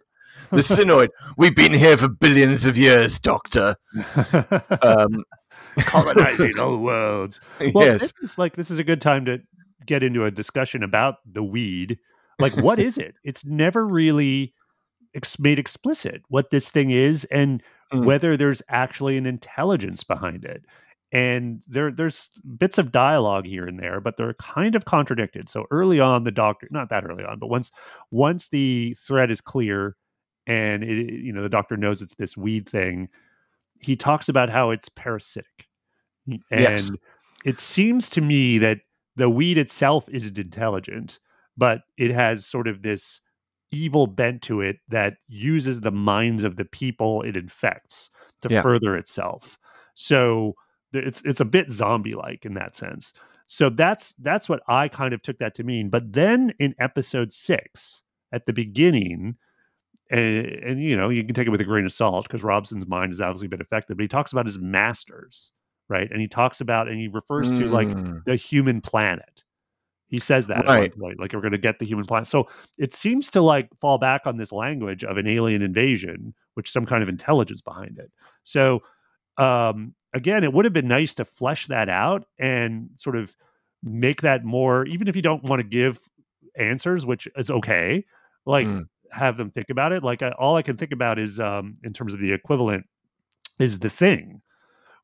The Synoid. We've been here for billions of years, Doctor. Colonizing all worlds. Well, yes. This is a good time to get into a discussion about the weed. Like, what is it? It's never really made explicit what this thing is, and whether there's actually an intelligence behind it. And there's bits of dialogue here and there, but they're kind of contradicted. So early on, the doctor, not that early on, but once the threat is clear and the doctor knows it's this weed thing, he talks about how it's parasitic. And Yes. it seems to me that the weed itself isn't intelligent, but it has sort of this evil bent to it that uses the minds of the people it infects to further itself. So it's a bit zombie-like in that sense. So that's what I kind of took that to mean. But then in episode 6, at the beginning, and you can take it with a grain of salt because Robson's mind has obviously been affected, but he talks about his masters, right? And he talks about, and he refers to like the human planet. He says that at one point, like we're going to get the human planet. So it seems to like fall back on this language of an alien invasion, which some kind of intelligence behind it. So again, it would have been nice to flesh that out and sort of make that more, even if you don't want to give answers, which is okay, like have them think about it. Like all I can think about is in terms of the equivalent is The Thing,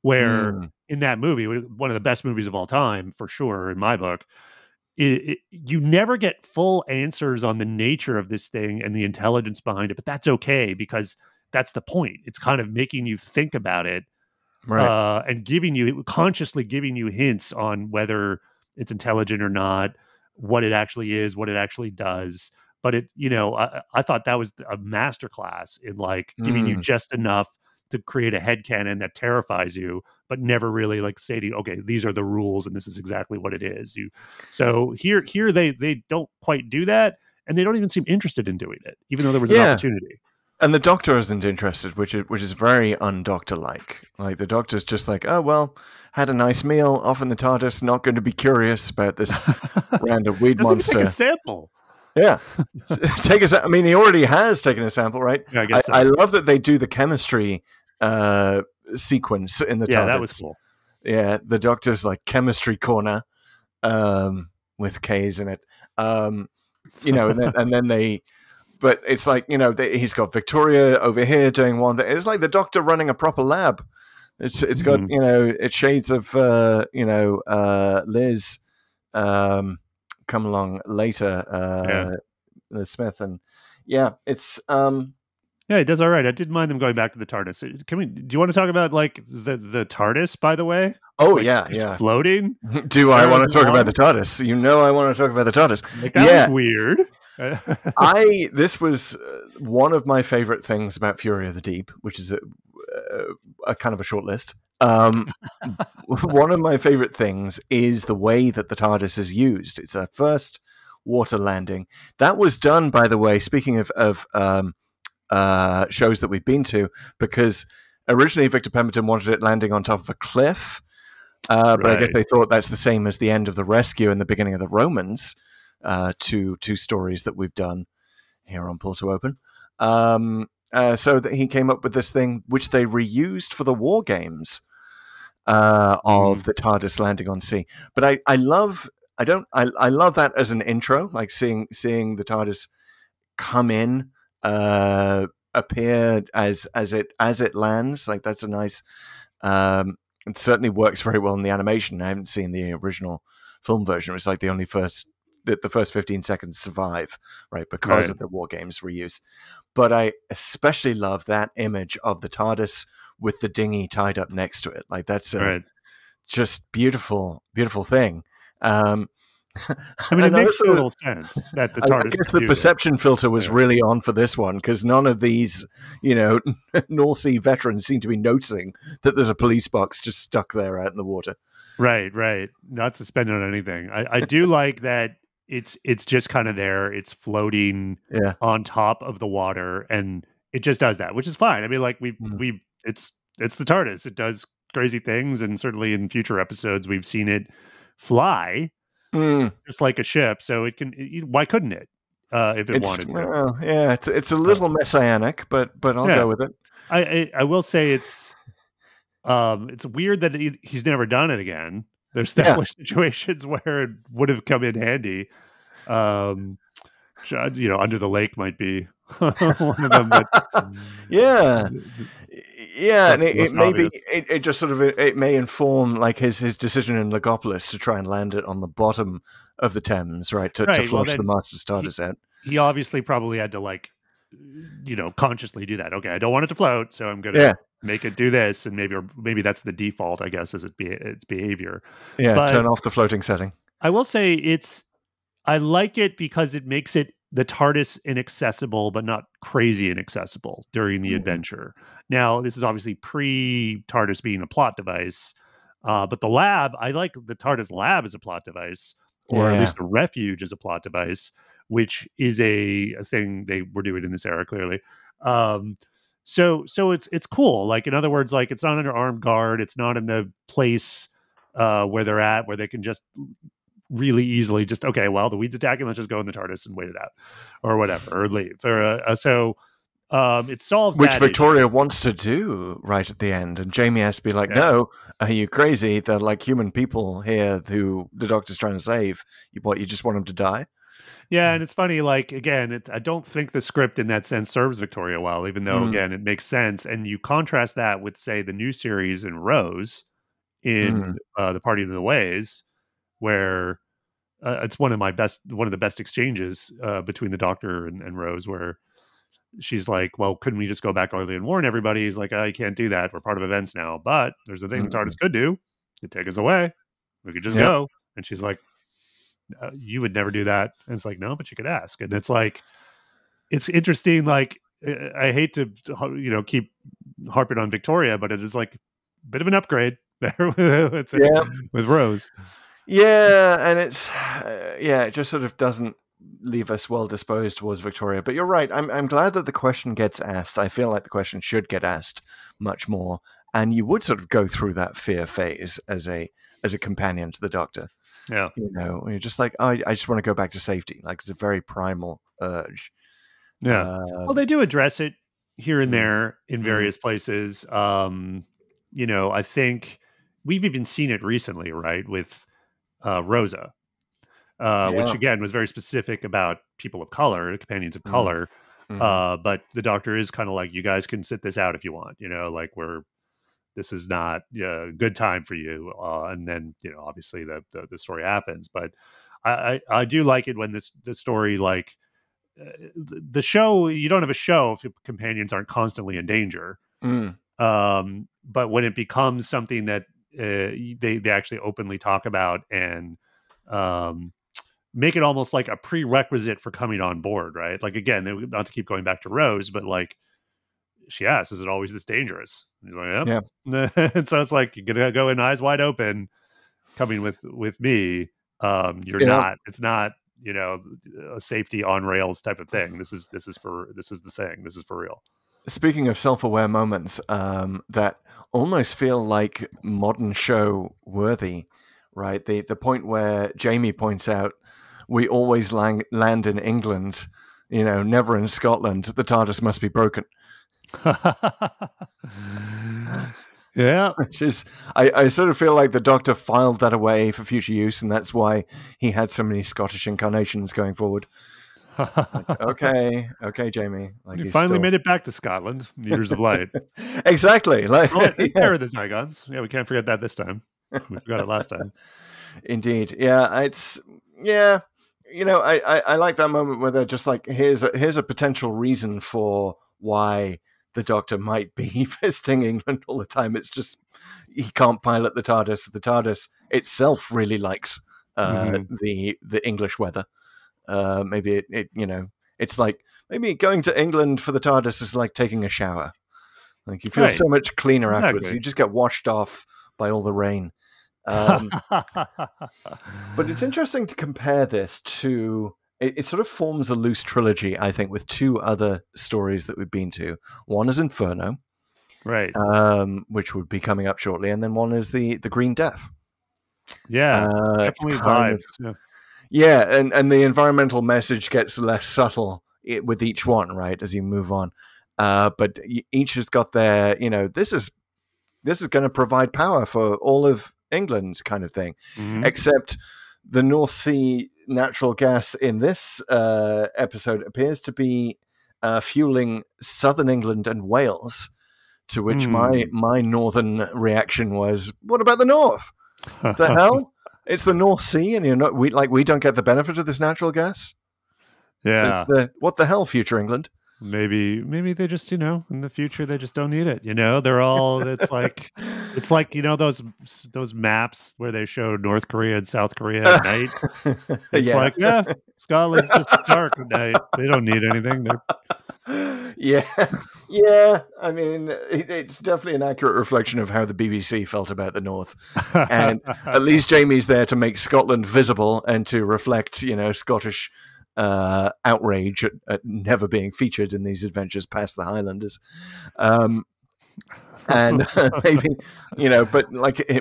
where in that movie, one of the best movies of all time, for sure, in my book, you never get full answers on the nature of this thing and the intelligence behind it, but that's okay because that's the point. It's kind of making you think about it, right? And consciously giving you hints on whether it's intelligent or not, what it actually is, what it actually does. But I thought that was a masterclass in like giving you just enough to create a headcanon that terrifies you, but never really like say to you, okay, these are the rules and this is exactly what it is. So here they don't quite do that, and they don't even seem interested in doing it, even though there was an opportunity. And the doctor isn't interested, which is very undoctor-like. Like the doctor's just like, oh well, had a nice meal off in the TARDIS, not going to be curious about this random weed monster. Take a sample. Yeah, I mean, he already has taken a sample, right? Yeah, I guess so. I love that they do the chemistry sequence in the TARDIS. Yeah, that was cool. Yeah, the doctor's like chemistry corner with K's in it. And then they. But it's like, he's got Victoria over here doing one. It's like the doctor running a proper lab. It's got it's shades of Liz come along later, Liz Smith, and it's yeah, it does all right. I didn't mind them going back to the TARDIS. Do you want to talk about like the TARDIS, by the way? Oh, like, floating. Do I want to talk about the TARDIS? I want to talk about the TARDIS. Like, that was weird. This was one of my favorite things about Fury of the Deep, which is a kind of a short list. One of my favorite things is the way that the TARDIS is used. It's our first water landing. That was done, by the way, speaking of shows that we've been to, because originally Victor Pemberton wanted it landing on top of a cliff, but I guess they thought that's the same as the end of The Rescue and the beginning of The Romans, two stories that we've done here on Pull to Open. So that he came up with this thing which they reused for the war games of the TARDIS landing on sea. It I love that as an intro, like seeing the TARDIS come in, appear as it lands. Like that's a nice. It certainly works very well in the animation. I haven't seen the original film version. It's like the first 15 seconds survive, right, because of the war games reuse. But I especially love that image of the TARDIS with the dinghy tied up next to it. Like that's a just beautiful, beautiful thing. I mean, it makes total sense that the TARDIS. I guess the perception filter was really on for this one, because none of these, North Sea veterans seem to be noticing that there's a police box just stuck there out in the water. Right. Not suspended on anything. I do like that it's just kind of there. It's floating on top of the water, and it just does that, which is fine. I mean, like it's the TARDIS. It does crazy things, and certainly in future episodes we've seen it fly. Just like a ship, so it can. Why couldn't it? If it wanted to. Well, yeah, it's a little messianic, but I'll go with it. I will say it's weird that he's never done it again. There's definitely situations where it would have come in handy. Under the lake might be one of them. But, Yeah, and Less it maybe obvious. it just sort of it may inform like his decision in Legopolis to try and land it on the bottom of the Thames, right? To Right. Well, flush the then Master Stardust out. he obviously probably had to like, consciously do that. Okay, I don't want it to float, so I'm gonna Yeah, make it do this, and maybe that's the default, I guess, as its behavior. yeah. But Turn off the floating setting. I will say I like it because it makes it the TARDIS inaccessible, but not crazy inaccessible during the adventure. Now, this is obviously pre-TARDIS being a plot device, but the lab, I like the TARDIS lab as a plot device, or at Yeah. least the refuge as a plot device, which is a thing they were doing in this era, clearly. So it's cool. Like, in other words, like, it's not under armed guard. It's not in the place where they're at, where they can just really easily just, okay, well, the weed's attacking, let's just go in the TARDIS and wait it out, or whatever, or leave. It solves Which that Victoria issue. wants to do right at the end, and Jamie has to be like, Yeah. "No, are you crazy? They're like human people here who the Doctor's trying to save. You just want them to die?" Yeah, and it's funny, like, again, I don't think the script in that sense serves Victoria well, even though, again, it makes sense. And you contrast that with, say, the new series in Rose in The Party of the Ways, where it's one of the best exchanges between the Doctor and Rose, where she's like, well, couldn't we just go back early and warn everybody? He's like, I can't do that. We're part of events now. But there's a thing the TARDIS could do. It could take us away. We could just Yep. go. And she's like, you would never do that. And it's like, no, but you could ask. And it's like, it's interesting. Like, I hate to, keep harping on Victoria, but it is like a bit of an upgrade there with Rose. Yeah, and it's it just sort of doesn't leave us well disposed towards Victoria. But you're right. I'm glad that the question gets asked. I feel like the question should get asked much more, and you would sort of go through that fear phase as a companion to the Doctor. Yeah, you're just like, oh, I just want to go back to safety. Like, it's a very primal urge. Yeah. Well, they do address it here and there in various places. I think we've even seen it recently, right, with Rosa, which again was very specific about people of color, companions of color. But the Doctor is kind of like, you guys can sit this out if you want, like, this is not a good time for you. And then, obviously the story happens, but I do like it when the story, like, the show, you don't have a show if your companions aren't constantly in danger. But when it becomes something that they actually openly talk about and make it almost like a prerequisite for coming on board, right? Like, again, not to keep going back to Rose, but like, she asks, is it always this dangerous? And he's like, yep. Yeah. And so it's like, you're gonna go in eyes wide open coming with me. You're not, it's not, a safety on rails type of thing. This is the saying, this is for real. Speaking of self-aware moments that almost feel like modern show worthy, right? The point where Jamie points out, we always land in England, never in Scotland. The TARDIS must be broken. Yeah. Which is, I sort of feel like the Doctor filed that away for future use, and that's why he had so many Scottish incarnations going forward. Like, okay, Jamie. Like, you finally made it back to Scotland, Years of Light. Exactly. Like, there are the Zygons. Yeah, we can't forget that this time. We forgot it last time. Indeed. Yeah, it's I like that moment where they're just like, here's a potential reason for why the Doctor might be visiting England all the time. It's just he can't pilot the TARDIS. The TARDIS itself really likes the English weather. Maybe it's like, maybe going to England for the TARDIS is like taking a shower. Like, you feel so much cleaner afterwards. You just get washed off by all the rain. But it's interesting to compare this to. It sort of forms a loose trilogy, I think, with two other stories that we've been to. One is Inferno, right? Which would be coming up shortly, and then one is the Green Death. Yeah, definitely vibes. And the environmental message gets less subtle with each one, right, as you move on. But each has got their, this is going to provide power for all of England, kind of thing. Except the North Sea natural gas in this episode appears to be fueling southern England and Wales To which my northern reaction was, "What about the north? The hell? It's the North Sea, and we don't get the benefit of this natural gas. Yeah. What the hell, future England? Maybe they just, in the future they just don't need it. They're all. It's like those maps where they show North Korea and South Korea at night. It's like, Scotland's just dark at night. They don't need anything. Yeah. I mean, it's definitely an accurate reflection of how the BBC felt about the North. And at least Jamie's there to make Scotland visible and to reflect, Scottish outrage at never being featured in these adventures past the Highlanders. And maybe, but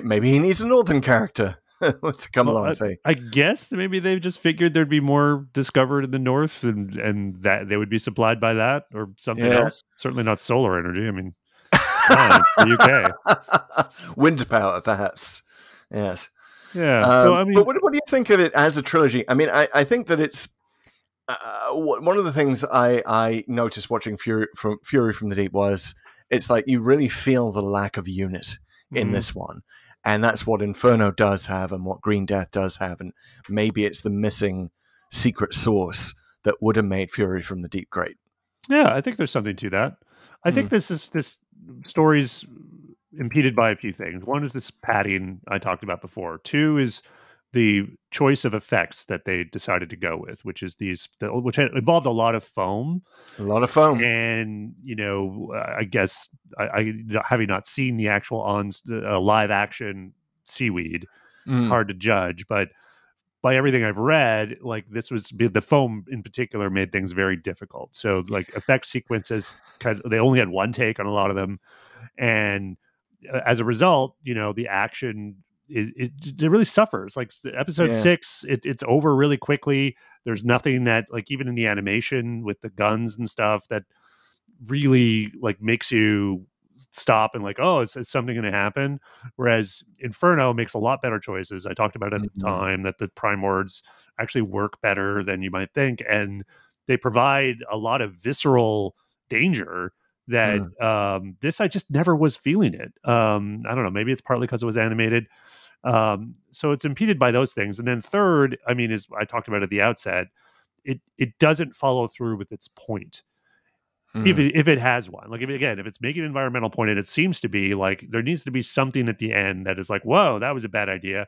maybe he needs a northern character to come along and say. I guess maybe they've just figured there'd be more discovered in the north and that they would be supplied by that or something else. Certainly not solar energy. I mean, the UK. Wind power, perhaps. Yes. Yeah. But what do you think of it as a trilogy? I mean, I think that it's one of the things I noticed watching Fury from the Deep was it's like you really feel the lack of unit in this one. And that's what Inferno does have and what Green Death does have. And maybe it's the missing secret source that would have made Fury from the Deep great. Yeah, I think there's something to that. I think this story's impeded by a few things. One is this padding I talked about before. Two is the choice of effects that they decided to go with, which is which involved a lot of foam. And, I guess I having not seen the actual live action seaweed, it's hard to judge, but by everything I've read, this was the foam in particular made things very difficult. So effect sequences, they only had one take on a lot of them. And as a result, the action it really suffers. Episode 6, it's over really quickly. There's nothing that even in the animation with the guns and stuff that really makes you stop and is something going to happen? Whereas Inferno makes a lot better choices. I talked about it at the time that the Primords actually work better than you might think, and they provide a lot of visceral danger that this I just never was feeling it. I don't know, maybe it's partly because it was animated. So it's impeded by those things. And then third, I mean, as I talked about at the outset, it doesn't follow through with its point. If it has one, if it's making an environmental point, and it seems to be there needs to be something at the end that is whoa, that was a bad idea.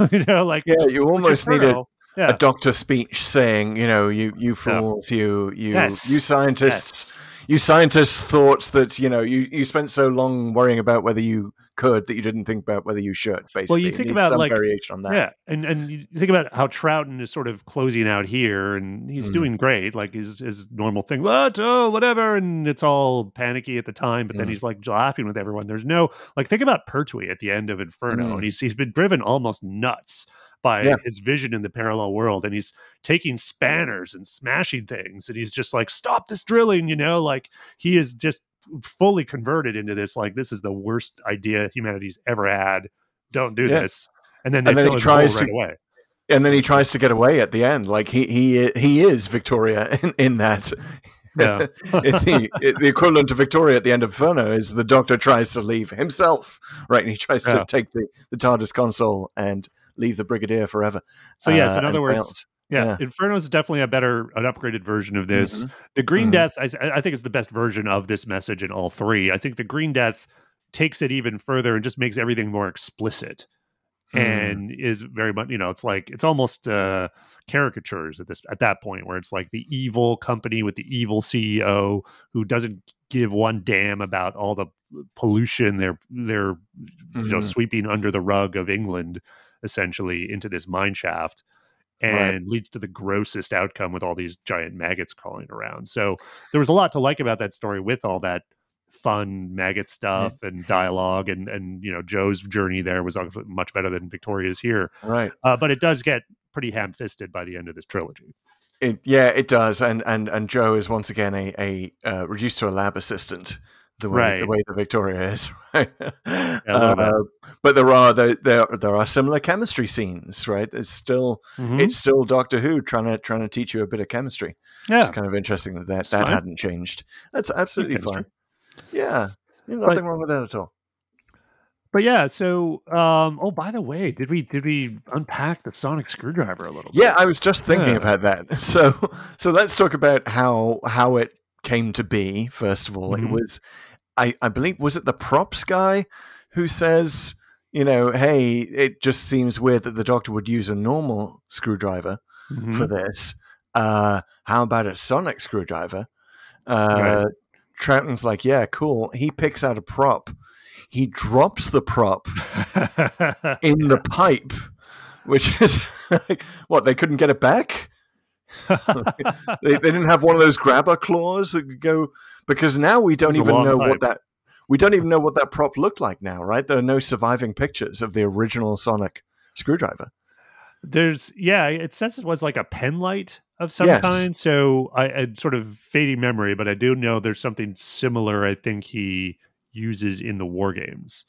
You almost need a doctor speech saying, you fools, you scientists. You scientists thought that, you spent so long worrying about whether you could that you didn't think about whether you should, basically. Well, you think about some variation on that. Yeah, and you think about how Troughton is sort of closing out here, and he's doing great, his normal thing, whatever, and it's all panicky at the time, but then he's laughing with everyone. There's no, think about Pertwee at the end of Inferno, and he's been driven almost nuts by his vision in the parallel world, and he's taking spanners and smashing things, and he's just stop this drilling, he is just fully converted into this, this is the worst idea humanity's ever had, don't do this, and then he tries to right away. And then he tries to get away at the end, he is Victoria in that. Yeah. The equivalent of Victoria at the end of Inferno is the Doctor tries to leave himself, right, and he tries to take the TARDIS console and leave the Brigadier forever. So yes, in other words, Inferno is definitely an upgraded version of this. The Green Death, I think, is the best version of this message in all three. I think the Green Death takes it even further and just makes everything more explicit, and is very much, it's almost caricatures at that point, where it's the evil company with the evil CEO who doesn't give one damn about all the pollution they're sweeping under the rug of England, essentially, into this mine shaft, and leads to the grossest outcome with all these giant maggots crawling around. So there was a lot to like about that story, with all that fun maggot stuff and dialogue, and Joe's journey there was much better than Victoria's here. Right. But it does get pretty ham-fisted by the end of this trilogy. It does, and Joe is once again a reduced to a lab assistant. The way the Victoria is, right? But there are similar chemistry scenes, right? It's still Doctor Who trying to teach you a bit of chemistry. Yeah, it's kind of interesting that hadn't changed. That's absolutely fine. Yeah. Nothing wrong with that at all. But yeah, so oh, by the way, did we unpack the sonic screwdriver a little bit? Yeah, I was just thinking about that. So let's talk about how it came to be. First of all, it was, I believe, was it the props guy who says, hey, it just seems weird that the Doctor would use a normal screwdriver for this. How about a sonic screwdriver? Right. Troughton's like, yeah, cool. He picks out a prop. He drops the prop in the pipe, which is like, what, they couldn't get it back? they didn't have one of those grabber claws that could go, because now we don't even know what that prop looked like now, right? There are no surviving pictures of the original sonic screwdriver. It says it was like a pen light of some kind. So I sort of fading memory, but I do know there's something similar. I think he uses in the war games.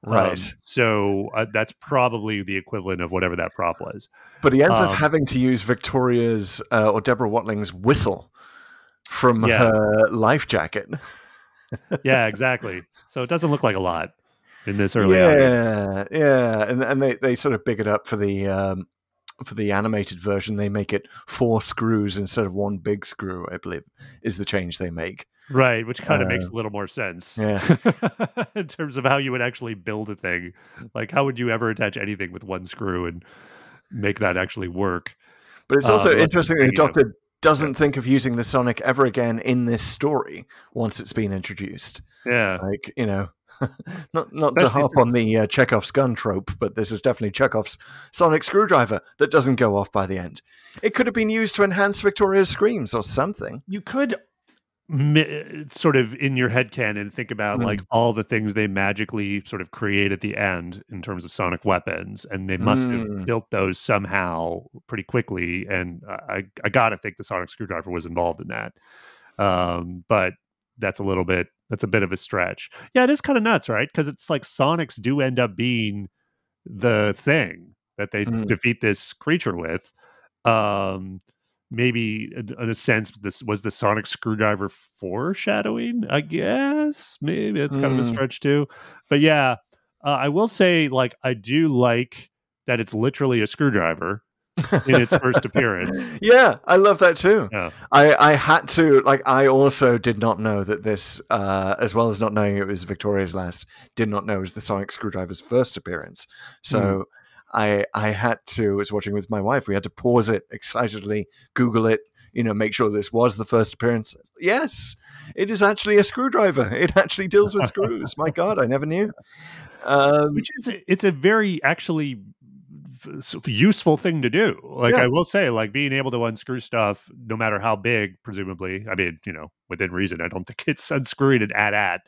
Right. So that's probably the equivalent of whatever that prop was. But he ends up having to use Victoria's or Deborah Watling's whistle from her life jacket. Yeah, exactly. So it doesn't look like a lot in this early audio. Yeah. And they sort of big it up for the animated version. They make it 4 screws instead of 1 big screw, I believe, is the change they make. Right, which kind of makes a little more sense. Yeah. In terms of how you would actually build a thing. Like, how would you ever attach anything with 1 screw and make that actually work? But it's also interesting that the Doctor doesn't think of using the Sonic ever again in this story once it's been introduced. Yeah. Like, not to harp on the Chekhov's gun trope, but this is definitely Chekhov's sonic screwdriver that doesn't go off by the end. It could have been used to enhance Victoria's screams or something. You could sort of in your headcanon think about like all the things they magically sort of create at the end in terms of sonic weapons, and they must have built those somehow pretty quickly, and I gotta think the sonic screwdriver was involved in that. But that's a bit of a stretch. Yeah, it is kind of nuts, right? Because it's like Sonics do end up being the thing that they defeat this creature with. Maybe in a sense, this was the sonic screwdriver foreshadowing, I guess. Maybe it's kind of a stretch too. But yeah, I will say, like, I do like that it's literally a screwdriver in its first appearance. Yeah, I love that too. Yeah. I had to, like, I also did not know that this, as well as not knowing it was Victoria's last, did not know it was the sonic screwdriver's first appearance. So I had to, was watching with my wife, we had to pause it, excitedly Google it, make sure this was the first appearance. Yes, it is actually a screwdriver. It actually deals with screws. My God, I never knew. It's a very actually useful thing to do. Like, I will say, like, being able to unscrew stuff, no matter how big, presumably, I mean, within reason, I don't think it's unscrewing an at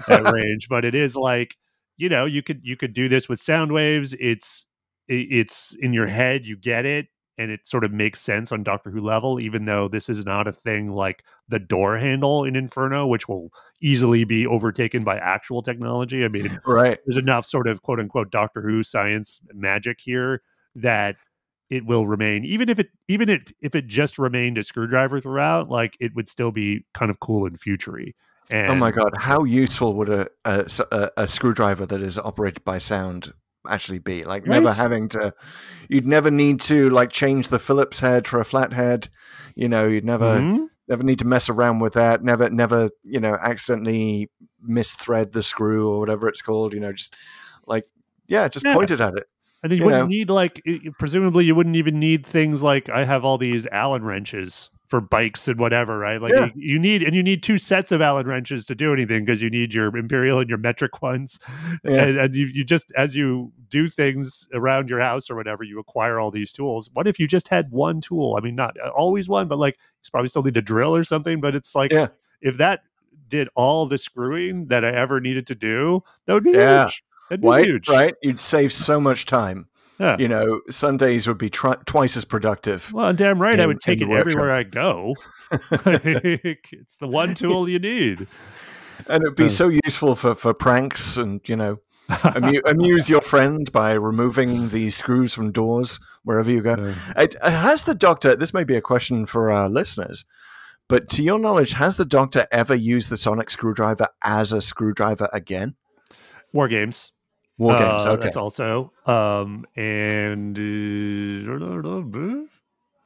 range, but it is like, you could do this with sound waves. It's in your head, you get it, and it sort of makes sense on Doctor Who level, even though this is not a thing like the door handle in Inferno, which will easily be overtaken by actual technology. I mean, right. There's enough sort of quote unquote Doctor Who science magic here that it will remain, even if it just remained a screwdriver throughout, like, it would still be kind of cool and futury. And, oh my God, how useful would a screwdriver that is operated by sound actually be? Like, right? You'd never need to, like, change the Phillips head for a flat head. You'd never need to mess around with that. Never, accidentally misthread the screw or whatever it's called. Just like, just point it at it. And you wouldn't need, like, presumably you wouldn't even need things like, I have all these Allen wrenches for bikes and whatever, right? Like, you need 2 sets of Allen wrenches to do anything, because you need your imperial and your metric ones. And you just, as you do things around your house or whatever, you acquire all these tools. What if you just had one tool? I mean, not always one, but like, you probably still need a drill or something, but it's like, if that did all the screwing that I ever needed to do, that would be huge. That'd be huge. Right? You'd save so much time. Yeah. Sundays would be twice as productive. Well, damn right, I would take it everywhere I go. It's the one tool you need. And it'd be so useful for pranks and, amuse your friend by removing the screws from doors wherever you go. Has the Doctor, this may be a question for our listeners, But to your knowledge, has the Doctor ever used the sonic screwdriver as a screwdriver again? War Games. War Games, okay. That's also. And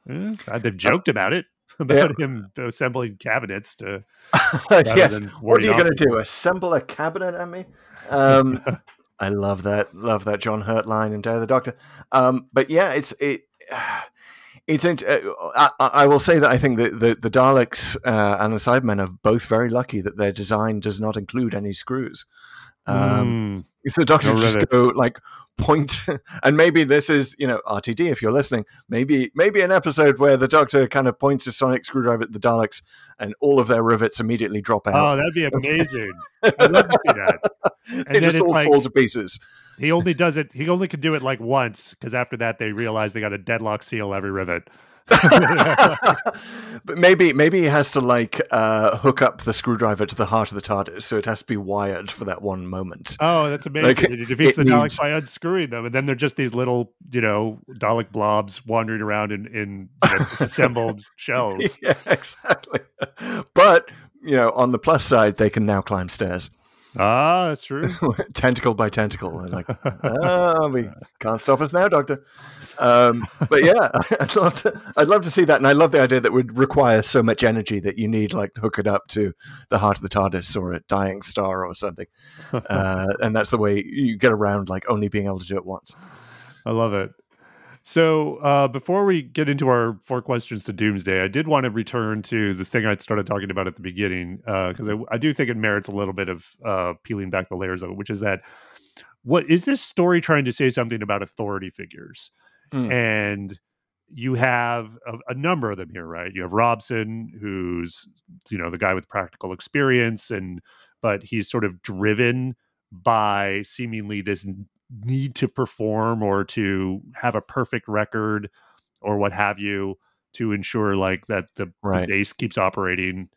they've joked about it, about him assembling cabinets to. Yes. What are you going to do? Assemble a cabinet at me? I love that John Hurt line in Day of the Doctor. But yeah, I will say that I think that the Daleks and the Cybermen are both very lucky that their design does not include any screws. If the Doctor just go like point, and maybe this is, RTD, if you're listening, maybe an episode where the Doctor kind of points his sonic screwdriver at the Daleks and all of their rivets immediately drop out. Oh, that'd be amazing. I'd love to see that. And they just all fall to pieces. He only does it. He only can do it like once, because after that they realize they got to deadlock seal every rivet. But maybe he has to hook up the screwdriver to the heart of the TARDIS, so it has to be wired for that one moment. Oh, that's amazing! He defeats the Daleks by unscrewing them, and then they're just these little, Dalek blobs wandering around in disassembled shells. Yeah, exactly. But on the plus side, they can now climb stairs. Ah, that's true. Tentacle by tentacle. They're like, we can't stop us now, Doctor. But yeah, I'd love to see that, and I love the idea that would require so much energy that you need to hook it up to the heart of the TARDIS or a dying star or something, and that's the way you get around only being able to do it once. I love it. So before we get into our 4 questions to Doomsday, I did want to return to the thing I started talking about at the beginning, because I do think it merits a little bit of peeling back the layers of it, which is that, what is this story trying to say something about authority figures? And you have a number of them here, right? You have Robson, who's, the guy with practical experience, but he's sort of driven by seemingly this need to perform or to have a perfect record or what have you, to ensure that the base keeps operating,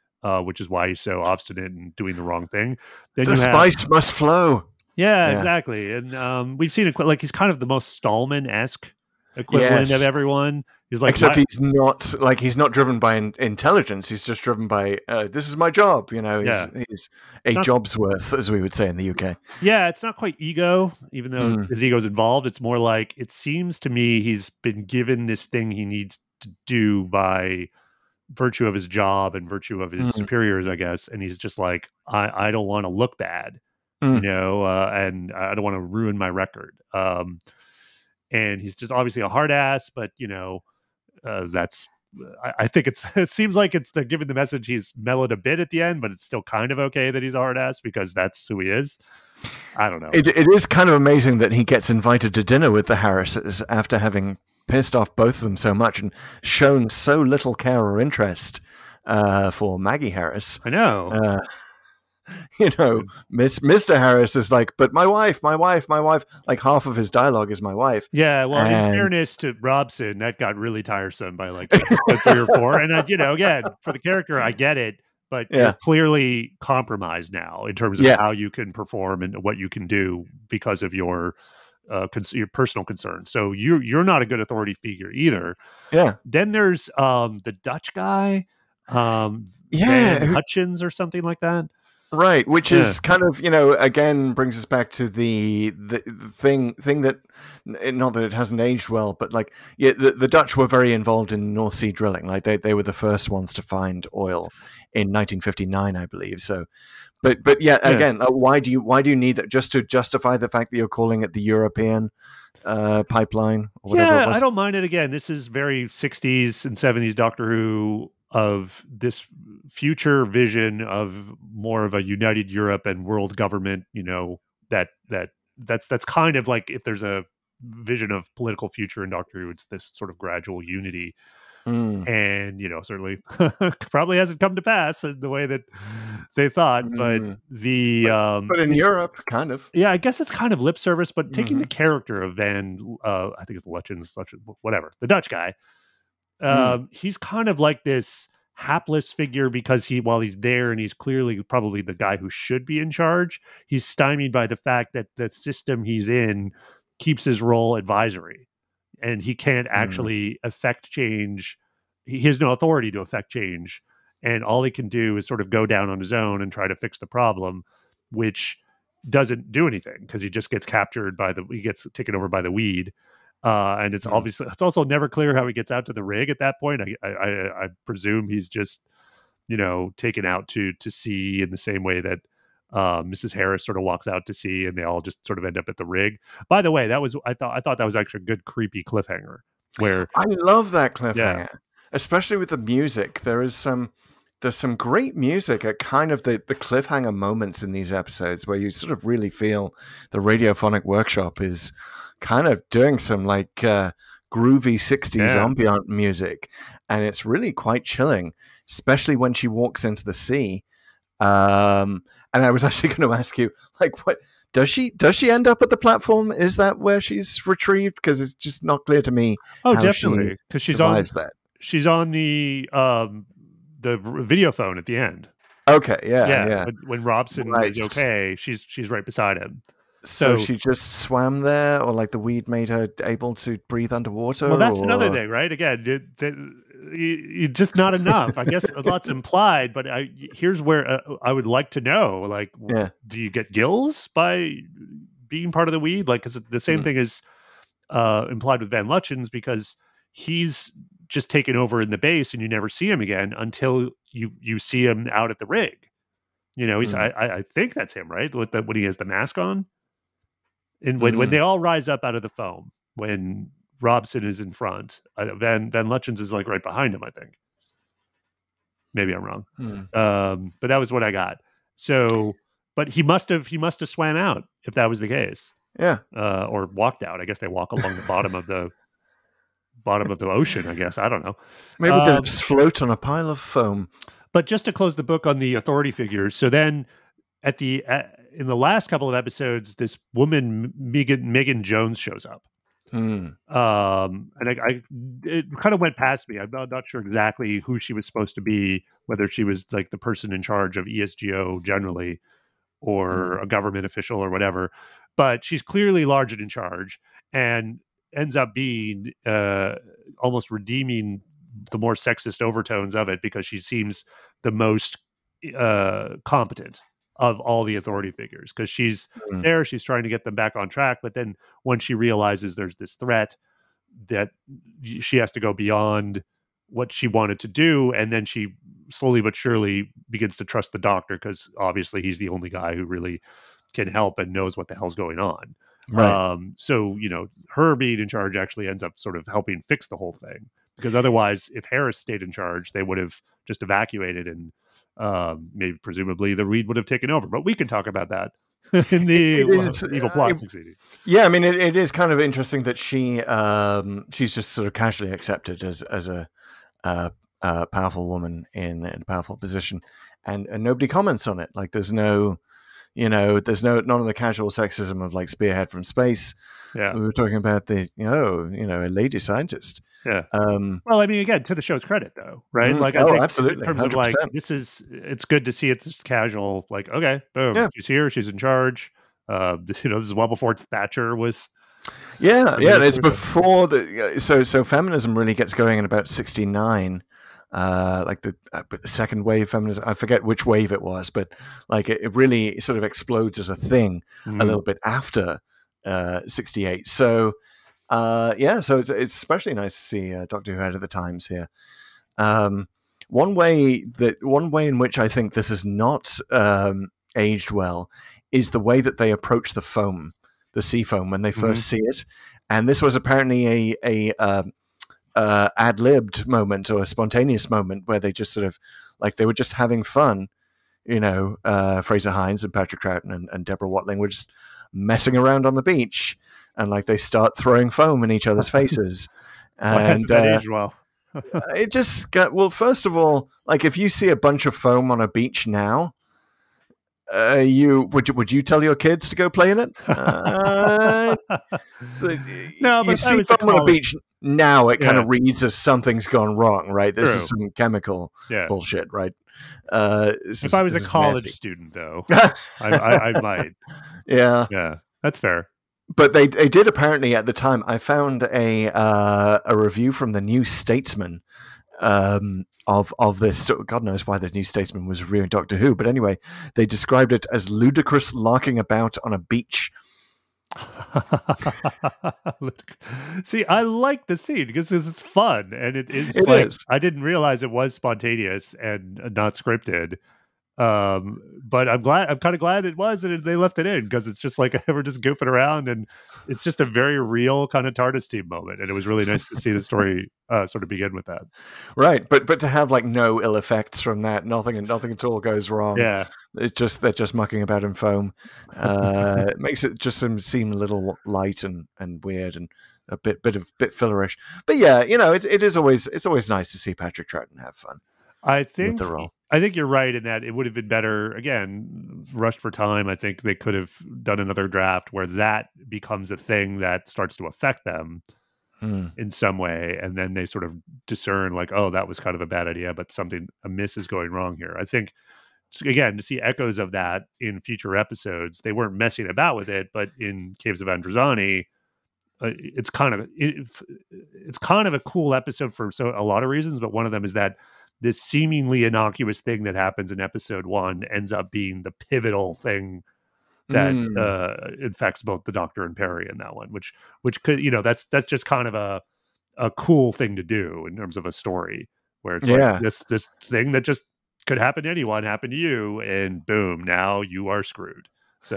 which is why he's so obstinate and doing the wrong thing. Then the spice must flow. Yeah, exactly. And we've seen it he's kind of the most Stallman-esque equivalent of everyone. He's except he's not driven by intelligence. He's just driven by this is my job. He's a job's worth, as we would say in the UK. Yeah, it's not quite ego, even though his ego's involved. It's more like, it seems to me he's been given this thing he needs to do by virtue of his job and virtue of his superiors, I guess. And he's just like, I don't want to look bad, and I don't want to ruin my record. And he's just obviously a hard ass, but that's. I think it seems like they're giving the message he's mellowed a bit at the end, but it's still kind of okay that he's a hard ass because that's who he is. I don't know. It is kind of amazing that he gets invited to dinner with the Harrises after having pissed off both of them so much and shown so little care or interest for Maggie Harris. I know. Mr. Harris is like, but my wife. Like half of his dialogue is my wife. Yeah, well, in fairness to Robson, that got really tiresome by 3 or 4. And again, for the character, I get it, but you're clearly compromised now in terms of how you can perform and what you can do because of your personal concerns. So you're not a good authority figure either. Yeah. Then there's the Dutch guy, Ben Hutchins or something like that. Right, which is kind of, again, brings us back to the thing that, not that it hasn't aged well, but the Dutch were very involved in North Sea drilling. They were the first ones to find oil in 1959, I believe. So, but again, why do you need that, just to justify the fact that you're calling it the European pipeline or whatever it was? I don't mind it. Again, this is very 60s and 70s Doctor Who, of this future vision of more of a united Europe and world government, that's kind of like, if there's a vision of political future in Doctor Who, it's this sort of gradual unity. And certainly probably hasn't come to pass in the way that they thought, but but in Europe, kind of, I guess it's kind of lip service. But taking the character of Van, I think it's Lutchins, whatever, the Dutch guy, he's kind of like this hapless figure because while he's there and he's clearly probably the guy who should be in charge, he's stymied by the fact that the system he's in keeps his role advisory, and he can't actually affect change. He has no authority to affect change and all he can do is sort of go down on his own and try to fix the problem, which doesn't do anything because he just gets captured he gets taken over by the weed. And it's it's also never clear how he gets out to the rig at that point. I presume he's just, taken out to sea in the same way that Mrs. Harris sort of walks out to sea, and they all just sort of end up at the rig. By the way, I thought that was actually a good creepy cliffhanger. Where I love that cliffhanger, especially with the music. There's some great music at kind of the cliffhanger moments in these episodes where you sort of really feel the Radiophonic Workshop is kind of doing some like groovy 60s ambient music, and it's really quite chilling, especially when she walks into the sea. And I was actually going to ask you, like, what does she end up at the platform? Is that where she's retrieved? Because it's just not clear to me. Oh, definitely, because she's on that. She's on the video phone at the end. Okay, yeah. When Robson is okay, she's right beside him. So she just swam there, or like the weed made her able to breathe underwater? Well, that's another thing, right? Again, you just not enough. I guess a lot's implied, but here's where I would like to know, like, do you get gills by being part of the weed? Like, because the same thing is implied with Van Lutyens, because he's just taken over in the base and you never see him again until you see him out at the rig. He's I think that's him, right? When he has the mask on. And when they all rise up out of the foam, when Robson is in front, Van Lutyens is like right behind him, I think. Maybe I'm wrong. But that was what I got. So, but he must have swam out if that was the case. Yeah. Or walked out. I guess they walk along the bottom of the ocean, I guess. I don't know. Maybe they just float on a pile of foam. But just to close the book on the authority figures, so then in the last couple of episodes, this woman Megan Jones shows up, and it kind of went past me. I'm not sure exactly who she was supposed to be, whether she was like the person in charge of ESGO generally, or a government official or whatever. But she's clearly large and in charge, and ends up being almost redeeming the more sexist overtones of it, because she seems the most competent of all the authority figures, because she's there, she's trying to get them back on track. But then when she realizes there's this threat, that she has to go beyond what she wanted to do, and then she slowly but surely begins to trust the Doctor, because obviously he's the only guy who really can help and knows what the hell's going on. Right. So her being in charge actually ends up sort of helping fix the whole thing, because otherwise, if Harris stayed in charge, they would have just evacuated, and maybe presumably the Reed would have taken over. But we can talk about that in the evil plot succeeding. Yeah, I mean, it is kind of interesting that she's just sort of casually accepted as a powerful woman in a powerful position, and nobody comments on it. Like, there's no none of the casual sexism of like Spearhead from space. Yeah, we were talking about a lady scientist. Yeah. Well, I mean, again, to the show's credit, though, right? Like, I think absolutely. In terms 100%. Of like, it's good to see it's just casual. Like, okay, boom, she's here, she's in charge. This is well before Thatcher was. Yeah. It's before so feminism really gets going in about 1969. Like the second wave feminism, I forget which wave it was, but like it really sort of explodes as a thing a little bit after 1968. So so it's especially nice to see Doctor Who ahead of the times here. One way in which I think this is not aged well is the way that they approach the sea foam when they first see it, and this was apparently a ad-libbed moment or a spontaneous moment where they just sort of like they were just having fun. Fraser Hines and Patrick Troughton and Deborah Watling were just messing around on the beach, and like they start throwing foam in each other's faces. And well. It just got, well, first of all, like if you see a bunch of foam on a beach now, would you tell your kids to go play in it? No, you but see foam on a beach now, it kind of reads as something's gone wrong, right? This is some chemical bullshit, right? If I was a college student, though, I might. Yeah, that's fair. But they did apparently at the time. I found a review from the New Statesman of this. God knows why the New Statesman was reviewing Doctor Who, but anyway, they described it as ludicrous larking about on a beach. See, I like the scene because it's fun and it is I didn't realize it was spontaneous and not scripted. But I'm kind of glad it was, and they left it in because it's just like we're just goofing around, and it's just a very real kind of TARDIS team moment, and it was really nice to see the story sort of begin with that. Right, but to have like no ill effects from that, nothing at all goes wrong. Yeah, they're just mucking about in foam. It makes it just seem a little light and weird and a bit fillerish. But yeah, it's always nice to see Patrick Troughton have fun. I think you're right in that it would have been better, again, rushed for time. I think they could have done another draft where that becomes a thing that starts to affect them in some way. And then they sort of discern like, oh, that was kind of a bad idea, but something amiss is going wrong here. I think, again, to see echoes of that in future episodes, they weren't messing about with it, but in Caves of Androzani, it's kind of a cool episode for a lot of reasons, but one of them is that this seemingly innocuous thing that happens in episode 1 ends up being the pivotal thing that infects both the Doctor and Perry in that one, which could, that's just kind of a cool thing to do in terms of a story where it's like this thing that just could happen to anyone, happen to you, and boom, now you are screwed. So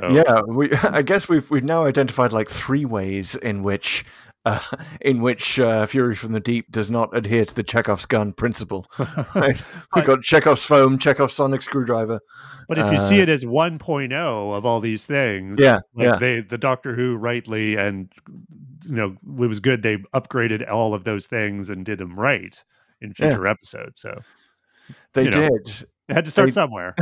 I guess we've now identified like 3 ways in which Fury from the Deep does not adhere to the Chekhov's gun principle. Right? We've got Chekhov's foam, Chekhov's sonic screwdriver. But if you see it as 1.0 of all these things, the Doctor Who rightly, and it was good they upgraded all of those things and did them right in future episodes. So they did. They had to start somewhere.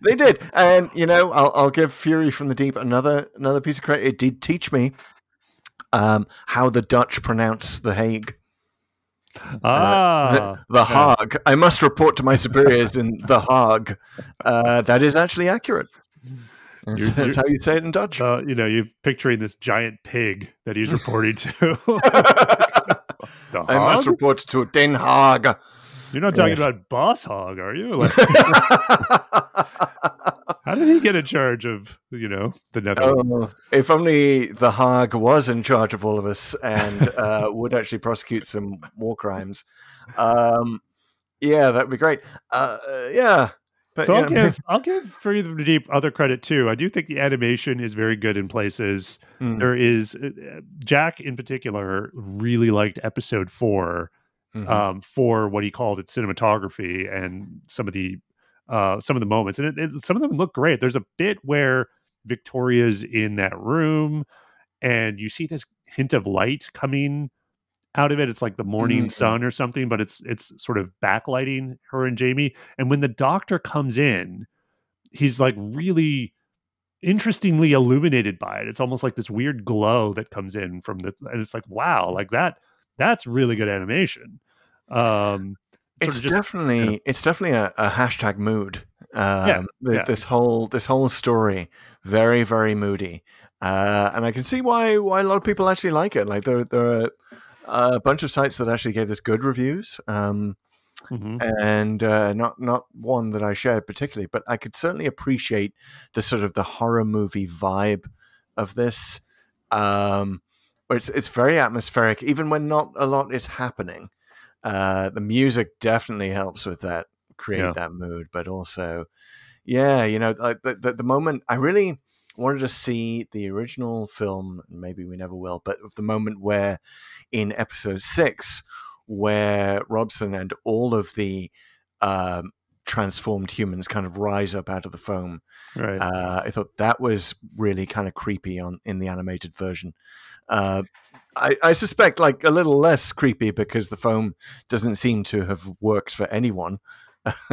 They did, and I'll give Fury from the Deep another piece of credit. It did teach me how the Dutch pronounce The Hague. The Hague. I must report to my superiors in The Hague. That is actually accurate. That's how you say it in Dutch. You're picturing this giant pig that he's reporting to. I must report to Den Haag. You're not talking about Boss Hog, are you? How did he get in charge of, the Netherlands? If only the Hague was in charge of all of us and would actually prosecute some war crimes. That'd be great. But, so I'll give Fury from the Deep other credit too. I do think the animation is very good in places. There is Jack in particular really liked episode 4. For what he called its cinematography and some of the moments, and some of them look great. There's a bit where Victoria's in that room, and you see this hint of light coming out of it. It's like the morning sun or something, but it's sort of backlighting her and Jamie. And when the Doctor comes in, he's like really interestingly illuminated by it. It's almost like this weird glow that comes in from and it's like, wow, like that's really good animation. It's definitely a hashtag mood. This whole story, very, very moody, and I can see why a lot of people actually like it. Like there are a bunch of sites that actually gave this good reviews, and not one that I shared particularly, but I could certainly appreciate the sort of the horror movie vibe of this. It's very atmospheric, even when not a lot is happening. The music definitely helps with that, create that mood. But also, like the moment I really wanted to see the original film, and maybe we never will, but the moment where in episode 6, where Robson and all of the transformed humans kind of rise up out of the foam. Right. I thought that was really kind of creepy in the animated version. I suspect like a little less creepy because the foam doesn't seem to have worked for anyone.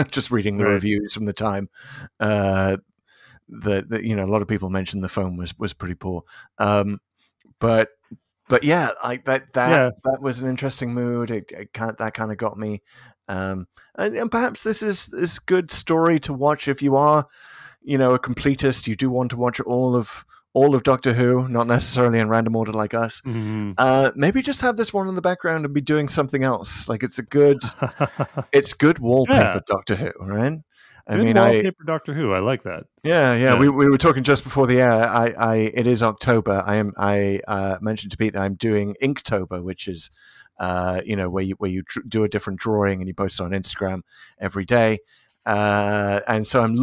Just reading the reviews from the time, a lot of people mentioned the foam was pretty poor. But yeah, like that was an interesting mood. That kind of got me. And perhaps this is good story to watch if you are, a completist. You do want to watch all of all of Doctor Who, not necessarily in random order like us. Mm-hmm. Maybe just have this one in the background and be doing something else. Like it's good wallpaper Doctor Who, right? Good wallpaper Doctor Who. I like that. Yeah. We were talking just before the air. It is October. I mentioned to Pete that I'm doing Inktober, which is where you do a different drawing and you post it on Instagram every day. And so I'm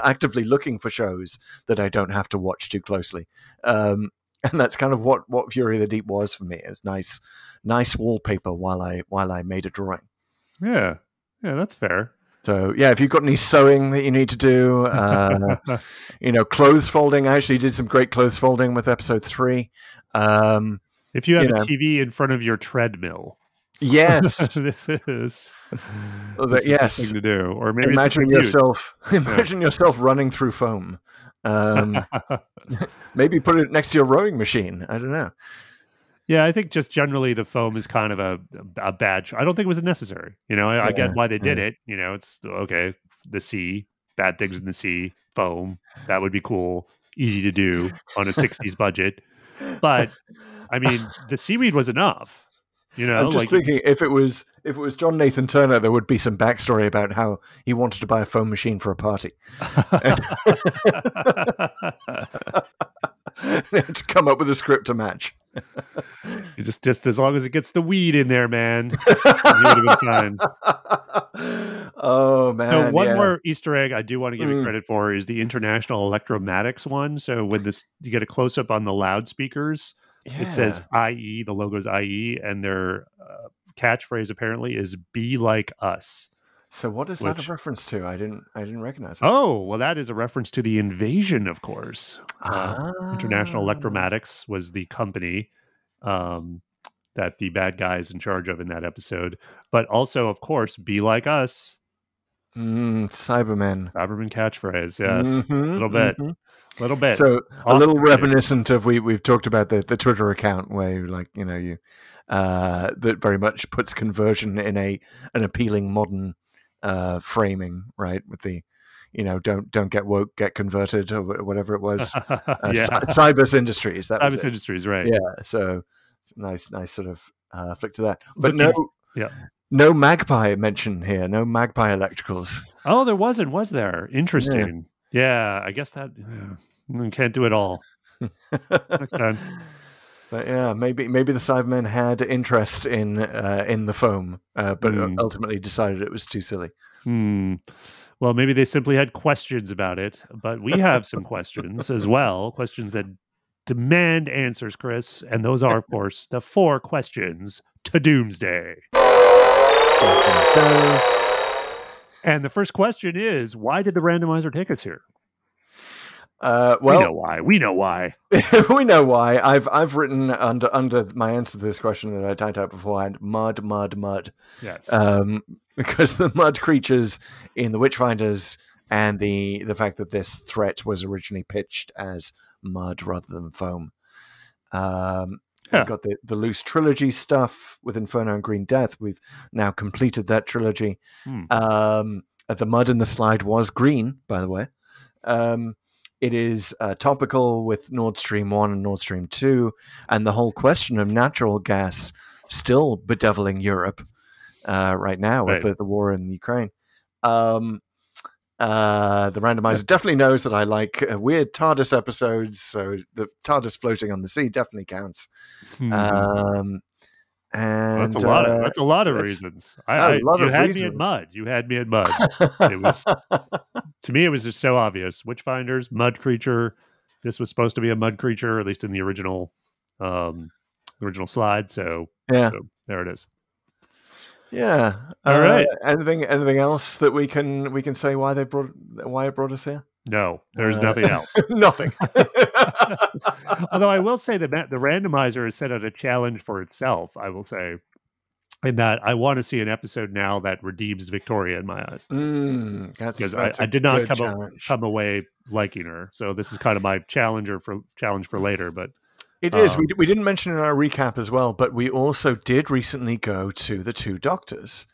actively looking for shows that I don't have to watch too closely. And that's kind of what Fury of the Deep was for me. It was nice wallpaper while I made a drawing. Yeah, that's fair. So yeah, if you've got any sewing that you need to do, clothes folding. I actually did some great clothes folding with episode 3. If you have a TV in front of your treadmill. Yes, this is yes the thing to do. Or maybe imagine yourself running through foam. Maybe put it next to your rowing machine. I don't know. Yeah, I think just generally the foam is kind of a bad. I don't think it was necessary. I get why they did it. It's okay. The sea, bad things in the sea, foam. That would be cool, easy to do on a '60s budget. But I mean, the seaweed was enough. I'm just thinking if it was John Nathan Turner, there would be some backstory about how he wanted to buy a foam machine for a party. To come up with a script to match. just as long as it gets the weed in there, man. It would have been fine. Oh man! So one more Easter egg I do want to give you credit for is the International Electromatics one. So when you get a close up on the loudspeakers, it says IE. The logo's IE, and their catchphrase apparently is "Be like us." So what is that a reference to? I didn't recognize it. Oh, well, that is a reference to the Invasion, of course. International Electromatics was the company that the bad guy is in charge of in that episode. But also, of course, be like us. Cybermen catchphrase, yes. A little bit. So a little reminiscent of we've talked about the Twitter account where that very much puts conversion in an appealing modern framing, right? With the don't get woke, get converted, or whatever it was. Cybers Industries. Cybers Industries, right? Yeah. So it's a nice sort of flick to that. But no Magpie mention here. No Magpie electricals. Oh, there wasn't, was there? Interesting. Yeah, I guess that can't do it all. Next time. But yeah, maybe the Cybermen had interest in the foam, but ultimately decided it was too silly. Well, maybe they simply had questions about it, but we have some questions as well. Questions that demand answers, Chris, and those are, of course, the 4 questions to Doomsday. Dun, dun, dun. And the first question is, why did the randomizer take us here? Well, we know why. We know why. I've written under my answer to this question that I typed out beforehand, mud. Yes. Because the mud creatures in the Witchfinders and the fact that this threat was originally pitched as mud rather than foam. We've got the loose trilogy stuff with Inferno and Green Death. We've now completed that trilogy. The mud in the slide was green, by the way. It is topical with Nord Stream 1 and Nord Stream 2, and the whole question of natural gas still bedeviling Europe right now with the war in Ukraine. The randomizer definitely knows that I like weird TARDIS episodes, so the TARDIS floating on the sea definitely counts. And that's a lot of reasons. You had me at mud. It was to me, it was just so obvious. Witchfinders, mud creature. This was supposed to be a mud creature, at least in the original slide. So there it is. Yeah. All right. Anything else that we can say why it brought us here? No, there's nothing else. Nothing. Although I will say that the randomizer has set out a challenge for itself, I will say, in that I want to see an episode now that redeems Victoria in my eyes. Because I did not come away liking her. So this is kind of my challenge for later. But it is. We didn't mention in our recap as well, but we also did recently go to the Two Doctors.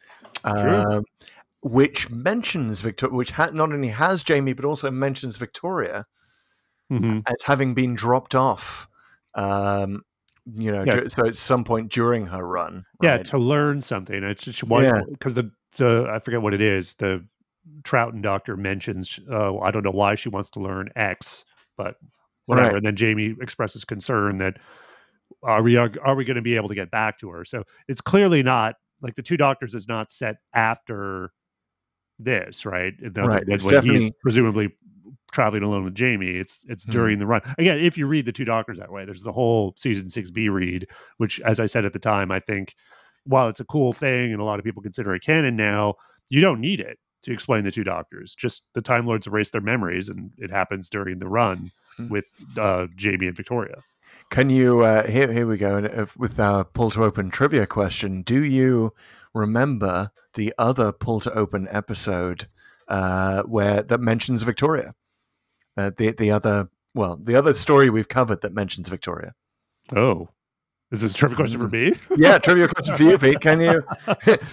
Which mentions Victoria, which not only has Jamie, but also mentions Victoria as having been dropped off. So at some point during her run, right? to learn something. Because the I forget what it is. The Troughton doctor mentions, I don't know why she wants to learn X, but whatever. Right. And then Jamie expresses concern that are we going to be able to get back to her? So it's clearly not like the two doctors is not set after this, right? Right. When he's presumably traveling alone with Jamie, it's during the run. Again, if you read the two doctors that way, there's the whole season 6B read, which, as I said at the time, I think while it's a cool thing and a lot of people consider it canon now, you don't need it to explain the two doctors. Just the Time Lords erase their memories, and it happens during the run with Jamie and Victoria. Can you here we go with our pull to open trivia question? Do you remember the other pull to open episode where that mentions Victoria? The other story we've covered that mentions Victoria. Oh, is this a trivia question for me? Yeah, trivia question for you, Pete. Can you?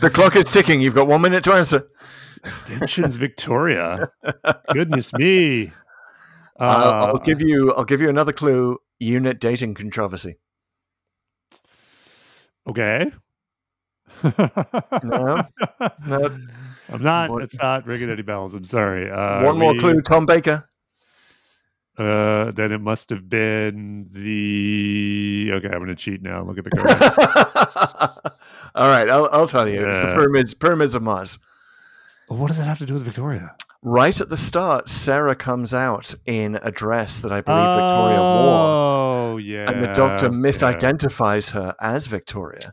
The clock is ticking. You've got 1 minute to answer. Mentions Victoria. Goodness me. I'll give you another clue. Unit dating controversy. Okay. No. I'm not. It's not ringing any bells. I'm sorry. One more clue. Tom Baker. Then it must have been the. Okay, I'm going to cheat now. Look at the card. All right, I'll tell you. It's the pyramids of Mars. What does that have to do with Victoria? Right at the start, Sarah comes out in a dress that I believe Victoria wore. Oh, yeah. And the Doctor misidentifies her as Victoria.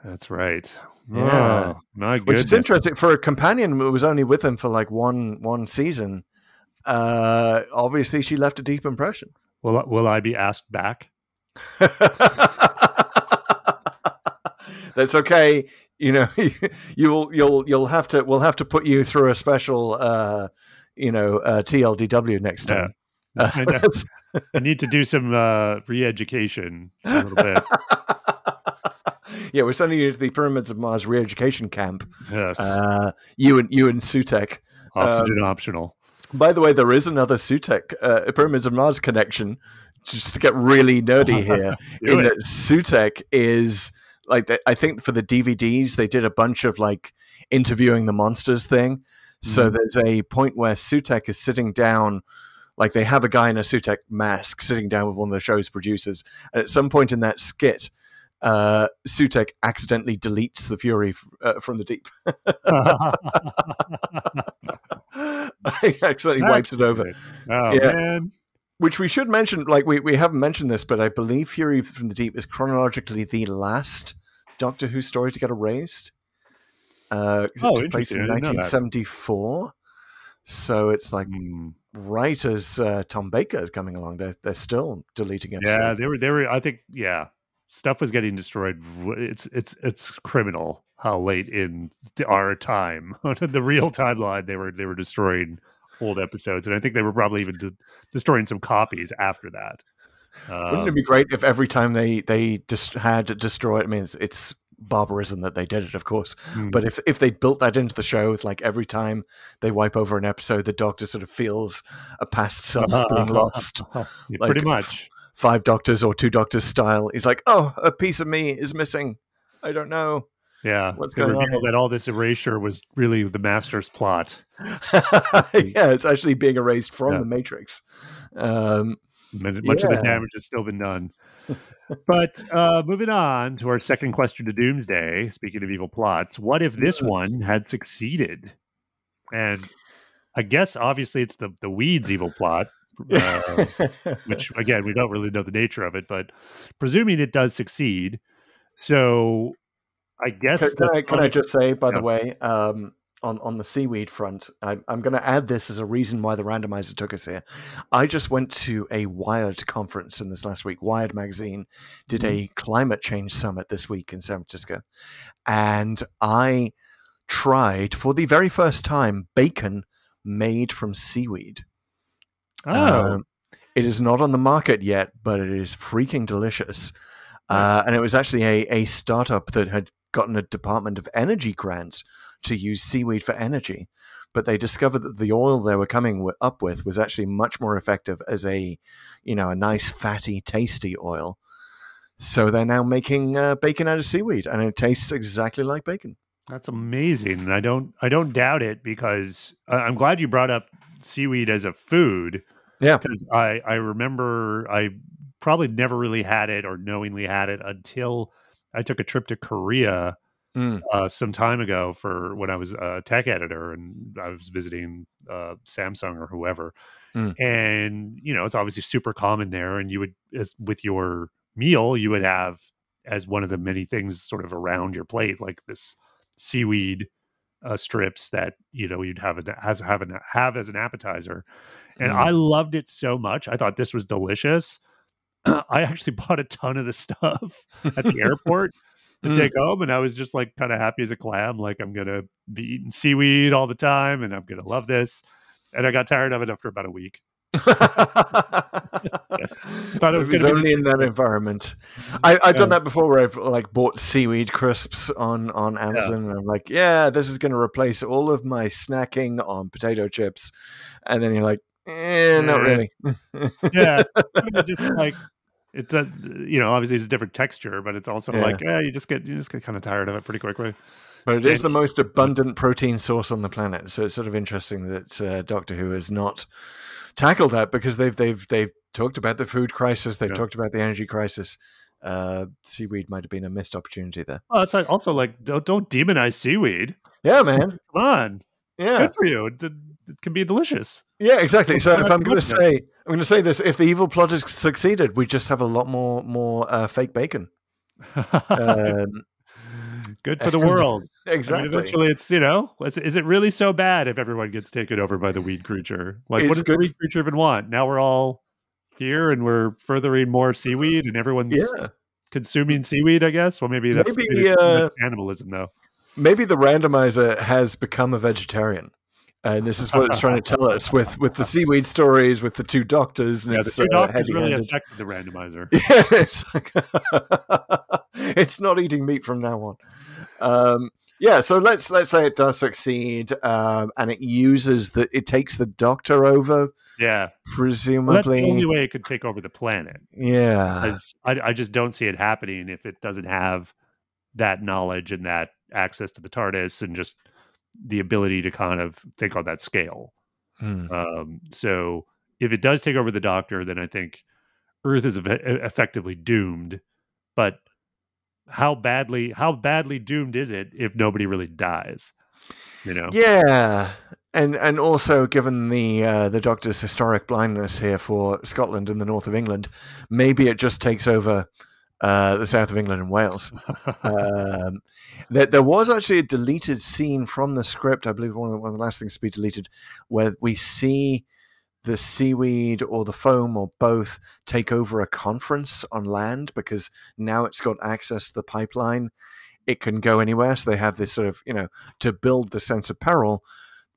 That's right. Yeah. Oh, my goodness. Which is interesting. For a companion who was only with him for like one season, obviously she left a deep impression. Will I be asked back? That's okay. You know, we'll have to put you through a special TLDW next time. I need to do some re-education a little bit. Yeah, we're sending you to the Pyramids of Mars re-education camp. Yes. You and Sutek. Oxygen optional. By the way, there is another Sutek Pyramids of Mars connection. Just to get really nerdy here, that Sutek is like, I think for the DVDs they did a bunch of like interviewing the monsters thing. So there's a point where Sutek is sitting down, like they have a guy in a Sutek mask sitting down with one of the show's producers, and at some point in that skit, Sutek accidentally deletes the Fury from the deep. He accidentally wipes it over. Oh, yeah. Man. Which we should mention, like we haven't mentioned this, but I believe Fury from the Deep is chronologically the last Doctor Who story to get erased. It took place in 1974. So it's like right as Tom Baker is coming along, they're still deleting episodes. Yeah, they were. I think stuff was getting destroyed. It's criminal how late in our time, the real timeline, they were destroying old episodes, and I think they were probably even destroying some copies after that. Wouldn't it be great if every time they just had to destroy it? I mean, it's barbarism that they did it, of course, but if they built that into the show, it's like every time they wipe over an episode, the Doctor sort of feels a past self being lost. Like, pretty much 5 Doctors or 2 Doctors style. He's like, oh, a piece of me is missing. I don't know. Yeah, what's going on? That all this erasure was really the Master's plot. Yeah, it's actually being erased from the Matrix. Much of the damage has still been done. But moving on to our second question to Doomsday, speaking of evil plots, what if this one had succeeded? And I guess, obviously, it's the Weeds evil plot, which, again, we don't really know the nature of it, but presuming it does succeed, so I guess... Can I just say, by the way, on the seaweed front, I'm going to add this as a reason why the randomizer took us here. I just went to a Wired conference in this last week. Wired magazine did a climate change summit this week in San Francisco. And I tried, for the very first time, bacon made from seaweed. Oh. It is not on the market yet, but it is freaking delicious. Nice. And it was actually a startup that had gotten a Department of Energy grant to use seaweed for energy. but they discovered that the oil they were coming up with was actually much more effective as a nice fatty, tasty oil. So they're now making bacon out of seaweed, and it tastes exactly like bacon. That's amazing, and I don't doubt it, because I'm glad you brought up seaweed as a food. Yeah, because I remember I probably never really had it or knowingly had it until I took a trip to Korea some time ago for when I was a tech editor, and I was visiting Samsung or whoever. And it's obviously super common there, and you would, with your meal, you would have as one of the many things sort of around your plate, like this seaweed strips that you'd have as an appetizer. And I loved it so much. I thought this was delicious. I actually bought a ton of the stuff at the airport to take home, and I was just like kind of happy as a clam, like I'm gonna be eating seaweed all the time and I'm gonna love this. And I got tired of it after about a week. Thought it was only in that environment. I've done that before, where I've like bought seaweed crisps on Amazon, and I'm like, yeah, this is going to replace all of my snacking on potato chips, and then you're like, not really. Just like it's obviously it's a different texture, but it's also like you just get kind of tired of it pretty quickly. But it is the most abundant protein source on the planet, so it's sort of interesting that Doctor Who has not tackled that, because they've talked about the food crisis, they've talked about the energy crisis. Seaweed might have been a missed opportunity there. Oh, it's like also like don't demonize seaweed. Yeah, man. Come on. Yeah, it's good for you. It can be delicious. Yeah, exactly. So if I'm going to say this: if the evil plot has succeeded, we just have a lot more fake bacon. Good for the world. Exactly. I mean, eventually, is it really so bad if everyone gets taken over by the weed creature? Like, what does the weed creature even want? Now we're all here and we're furthering more seaweed, and everyone's consuming seaweed, I guess. Well, maybe that's cannibalism, though. Maybe the randomizer has become a vegetaririan. And this is what it's trying to tell us with the seaweed stories, with the two doctors. And the two doctors really affected the randomizer. Yeah, it's like it's not eating meat from now on. So let's say it does succeed, and it takes the Doctor over. Yeah, presumably. Well, that's the only way it could take over the planet. Yeah, because I just don't see it happening if it doesn't have that knowledge and that access to the TARDIS and just the ability to kind of think on that scale. So if it does take over the Doctor, then I think Earth is effectively doomed. But how badly doomed is it if nobody really dies? Yeah, and also given the Doctor's historic blindness here for Scotland and the north of England, maybe it just takes over the south of England and Wales. There was actually a deleted scene from the script, I believe one of the last things to be deleted, where we see the seaweed or the foam or both take over a conference on land, because now it's got access to the pipeline. It can go anywhere, so they have this sort of, to build the sense of peril,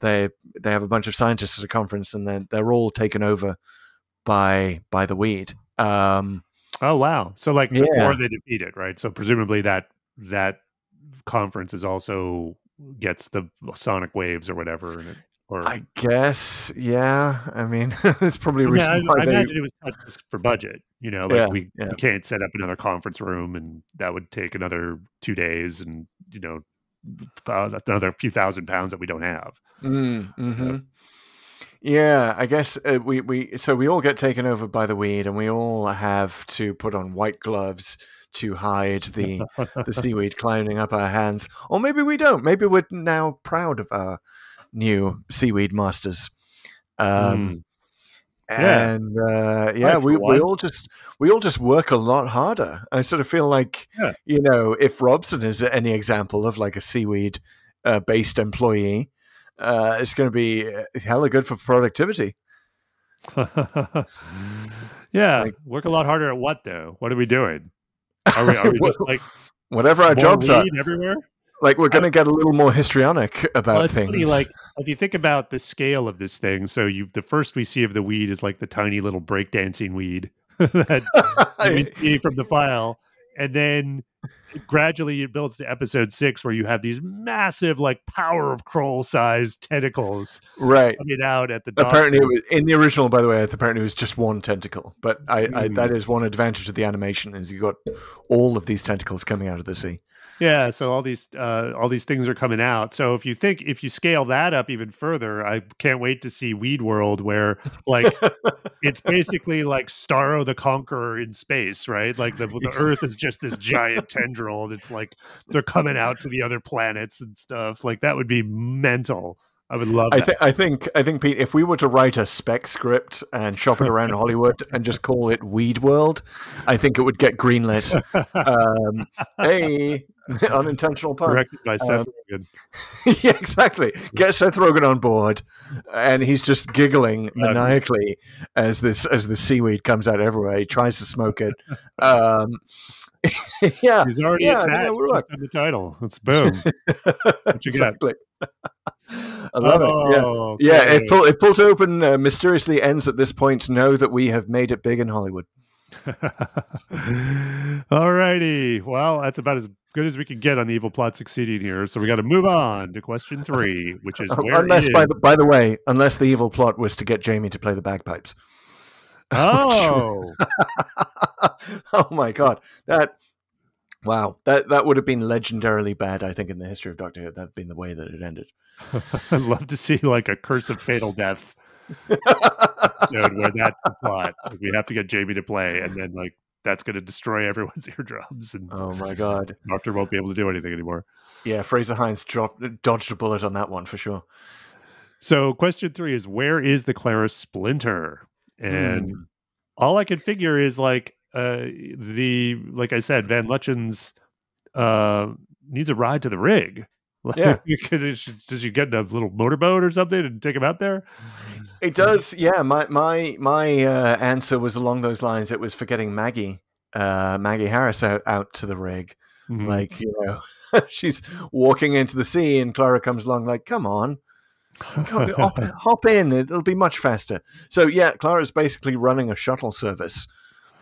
they have a bunch of scientists at a conference, and then they're all taken over by the weed. Oh wow! So like before they defeat it, right? So presumably that conference is also gets the sonic waves or whatever. I guess, yeah. I mean, it's probably a reason why I imagine it was cut just for budget. We can't set up another conference room, and that would take another 2 days, and another few £1,000 that we don't have. Yeah, I guess we all get taken over by the weed, and we all have to put on white gloves to hide the seaweed climbing up our hands. Or maybe we don't. Maybe we're now proud of our new seaweed masters. We all just work a lot harder. I sort of feel like if Robson is any example of like a seaweed based employee, it's going to be hella good for productivity. Work a lot harder at what though? What are we doing? Are we just like whatever our jobs are everywhere? Like we're going to get a little more histrionic about things. Funny, like if you think about the scale of this thing, so the first we see of the weed is like the tiny little breakdancing weed that we see from the file, and then gradually it builds to episode 6 where you have these massive, like, Power of Kroll sized tentacles right coming out at the Doctor. Apparently, it was, in the original, by the way, apparently it was just one tentacle. But that is one advantage of the animation is you got all of these tentacles coming out of the sea. Yeah, so all these things are coming out. So if you scale that up even further, I can't wait to see Weed World, where like it's basically like Starro the Conqueror in space, right? Like the Earth is just this giant tendril, and it's like they're coming out to the other planets and stuff. Like that would be mental. I would love that. I think, Pete, if we were to write a spec script and shop it around Hollywood and just call it Weed World, I think it would get greenlit. Hey, unintentional pun. Directed by Seth Rogen. Yeah, exactly. Get Seth Rogen on board, and he's just giggling maniacally as the seaweed comes out everywhere. He tries to smoke it. Yeah, he's already attached just on the title. It's boom. What you exactly. I love it. Yeah, okay. If Pulled Open mysteriously ends at this point, know that we have made it big in Hollywood. All righty. Well, that's about as good as we can get on the evil plot succeeding here. So we got to move on to question 3, which is by the way, unless the evil plot was to get Jamie to play the bagpipes. Oh. Oh my God. That would have been legendarily bad, I think, in the history of Doctor Who. That'd been the way that it ended. I'd love to see like a Curse of Fatal Death episode where that's the plot. Like, we have to get Jamie to play, and then like that's going to destroy everyone's eardrums. And oh my God, Doctor won't be able to do anything anymore. Yeah, Fraser Hines dodged a bullet on that one for sure. So question 3 is, where is the Clara splinter? And all I can figure is like like I said, Van Lutyens needs a ride to the rig. Yeah. Does she get in a little motorboat or something and take him out there? It does. Yeah. My answer was along those lines. It was for getting Maggie Harris out to the rig. Mm-hmm. Like, you know, she's walking into the sea and Clara comes along like, come on. Hop in. It'll be much faster. So yeah, Clara's basically running a shuttle service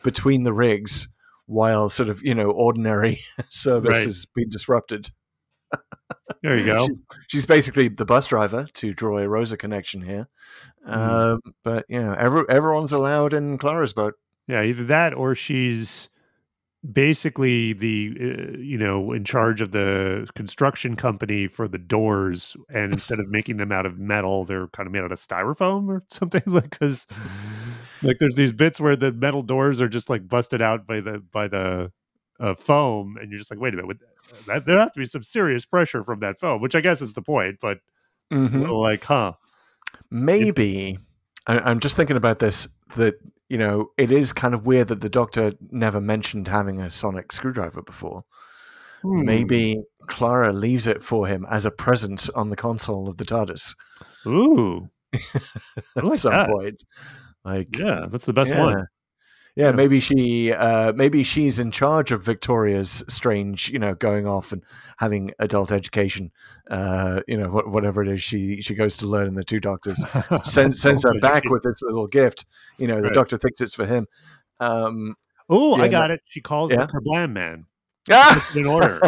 between the rigs while sort of, you know, ordinary service has been disrupted. There you go. She's basically the bus driver, to draw a Rosa connection here. But you know, everyone's allowed in Clara's boat. Yeah, either that or she's basically the in charge of the construction company for the doors, and instead of making them out of metal, they're kind of made out of styrofoam or something. Like, because like there's these bits where the metal doors are just like busted out by the foam, and you're just like, wait a minute, there have to be some serious pressure from that foam, which I guess is the point, but it's a little like, maybe I'm just thinking about this, that, you know, it is kind of weird that the Doctor never mentioned having a sonic screwdriver before. Maybe Clara leaves it for him as a present on the console of the TARDIS. Ooh. Like at some point. Like, yeah, that's the best one. Yeah, maybe she's in charge of Victoria's strange, you know, going off and having adult education. You know, whatever it is she goes to learn in the Two Doctors. Sends her back with this little gift. You know, the Doctor thinks it's for him. I got it. She calls the Kablam Man. In order.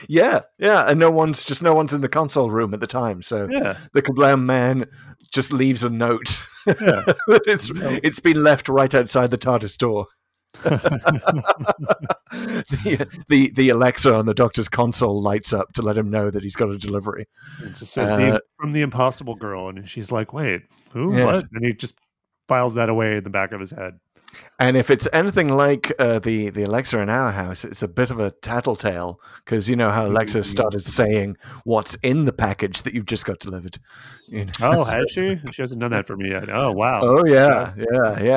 Yeah, and no one's in the console room at the time, so the Kablam Man just leaves a note. Yeah. It's been left right outside the TARDIS door. the Alexa on the Doctor's console lights up to let him know that he's got a delivery. It just says from the Impossible Girl, and she's like, "Wait, who? What?" And he just files that away in the back of his head. And if it's anything like the Alexa in our house, it's a bit of a tattletale, because you know how Alexa started saying what's in the package that you've just got delivered. You know? Oh, has she? She hasn't done that for me yet. Oh, wow. Oh, yeah.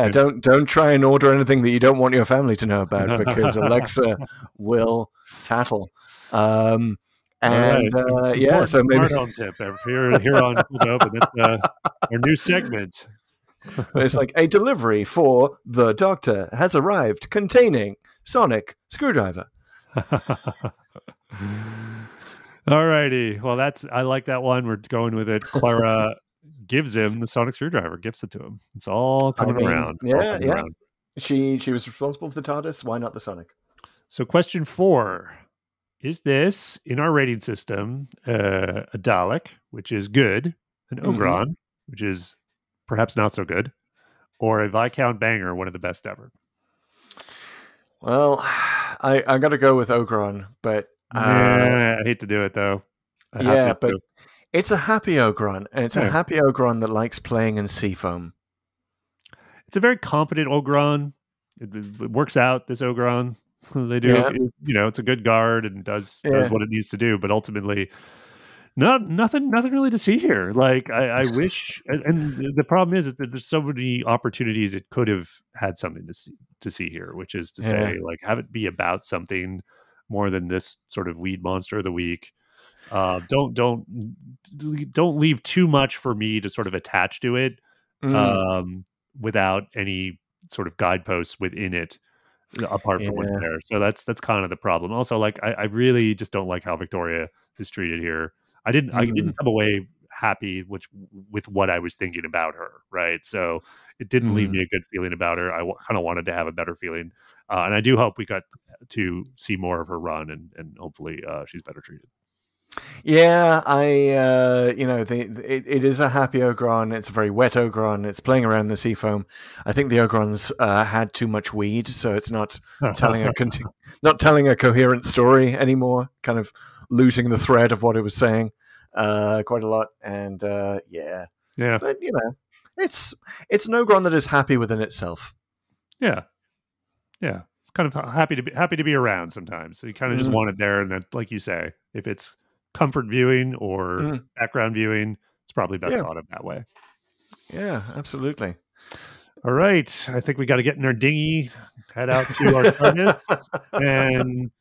Don't try and order anything that you don't want your family to know about, because Alexa will tattle. So maybe smart home tip here on Pulled Open. That's our new segment. It's like, a delivery for the Doctor has arrived containing sonic screwdriver. All righty. Well, I like that one. We're going with it. Clara gives him the sonic screwdriver, gifts it to him. It's all coming around. Yeah. She was responsible for the TARDIS. Why not the Sonic? So question 4. Is this, in our rating system, a Dalek, which is good, an Ogron, which is perhaps not so good, or a Viscount Banger, one of the best ever? Well, I got to go with Ogron, but... I hate to do it, though. But it's a happy Ogron, and it's a happy Ogron that likes playing in seafoam. It's a very competent Ogron. It works out, this Ogron. They do, it's a good guard and does what it needs to do, but ultimately, nothing really to see here. Like I wish, and the problem is that there's so many opportunities it could have had something to see here, which is to say, like, have it be about something more than this sort of weed monster of the week. Don't leave too much for me to sort of attach to it, without any sort of guideposts within it. Apart from what's there. So that's kind of the problem. Also, like I really just don't like how Victoria is treated here. I didn't come away happy with what I was thinking about her, right? So it didn't leave me a good feeling about her. I kind of wanted to have a better feeling. And I do hope we got to see more of her run and hopefully she's better treated. Yeah, it is a happy Ogron. It's a very wet Ogron. It's playing around in the seafoam. I think the Ogrons had too much weed, so it's not telling a coherent story anymore. Kind of losing the thread of what it was saying quite a lot. And but it's an Ogron that is happy within itself. Yeah. It's kind of happy to be around sometimes. So you kind of just want it there, and then, like you say, if it's comfort viewing or background viewing, it's probably best thought of that way. Yeah, absolutely. All right. I think we got to get in our dinghy, head out to our TARDIS, and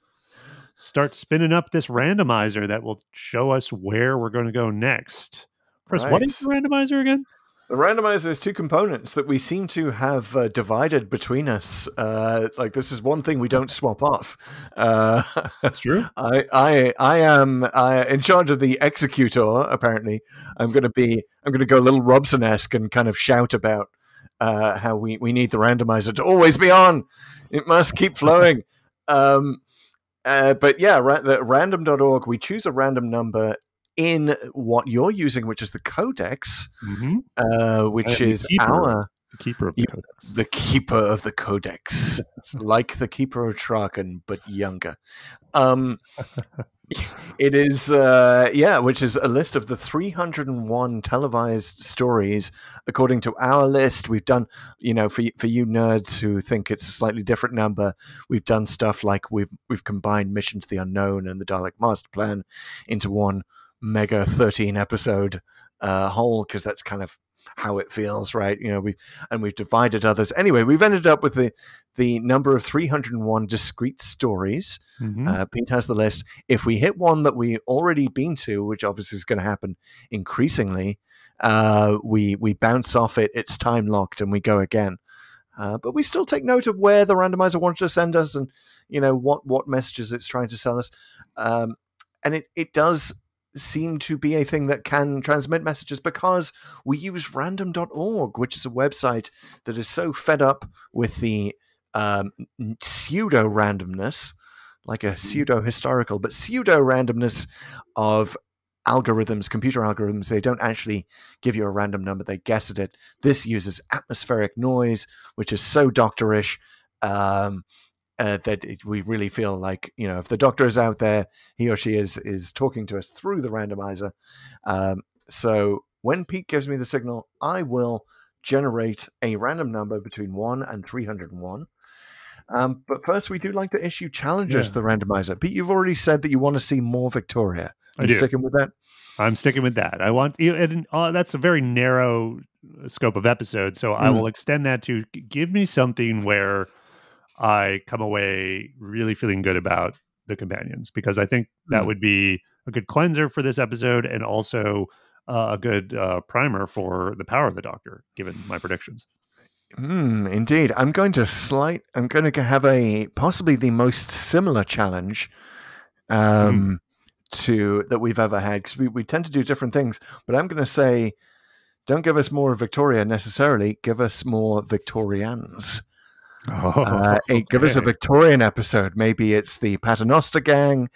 start spinning up this randomizer that will show us where we're going to go next. Chris, what is the randomizer again? The randomizer is 2 components that we seem to have divided between us. Like, this is one thing we don't swap off. That's true. I am in charge of the executor. Apparently, I'm going to go a little Robson-esque and kind of shout about how we need the randomizer to always be on. It must keep flowing. But yeah, random.org. We choose a random number in what you're using, which is the Codex, which is the keeper of the Codex. The keeper of the Codex. It's like the keeper of Traken, but younger. It is, which is a list of the 301 televised stories according to our list. We've done, for you nerds who think it's a slightly different number, we've done stuff like we've combined Mission to the Unknown and the Dalek Master Plan into one mega 13 episode whole, because that's kind of how it feels, right? We've divided others. Anyway, we've ended up with the number of 301 discrete stories. Pete has the list. If we hit one that we already been to, which obviously is going to happen increasingly, we bounce off it. It's time locked, and we go again. But we still take note of where the randomizer wanted to send us, and what messages it's trying to sell us. And it does seem to be a thing that can transmit messages, because we use random.org, which is a website that is so fed up with the pseudo randomness, like a pseudo historical, but pseudo randomness of algorithms, computer algorithms. They don't actually give you a random number, they guess at it. This uses atmospheric noise, which is so doctorish, that we really feel like, if the doctor is out there, he or she is talking to us through the randomizer. So when Pete gives me the signal, I will generate a random number between 1 and 301. But first, we do like to issue challenges to the randomizer. Pete, you've already said that you want to see more Victoria. Are you sticking with that? I'm sticking with that. I want that's a very narrow scope of episodes, so I will extend that to give me something where I come away really feeling good about the companions, because I think that would be a good cleanser for this episode, and also a good primer for the power of the Doctor, given my predictions. Indeed. I'm going to have a possibly the most similar challenge to that we've ever had, because we tend to do different things, but I'm going to say, don't give us more Victoria necessarily, give us more Victorians. Give us a Victorian episode. Maybe it's the Paternoster Gang,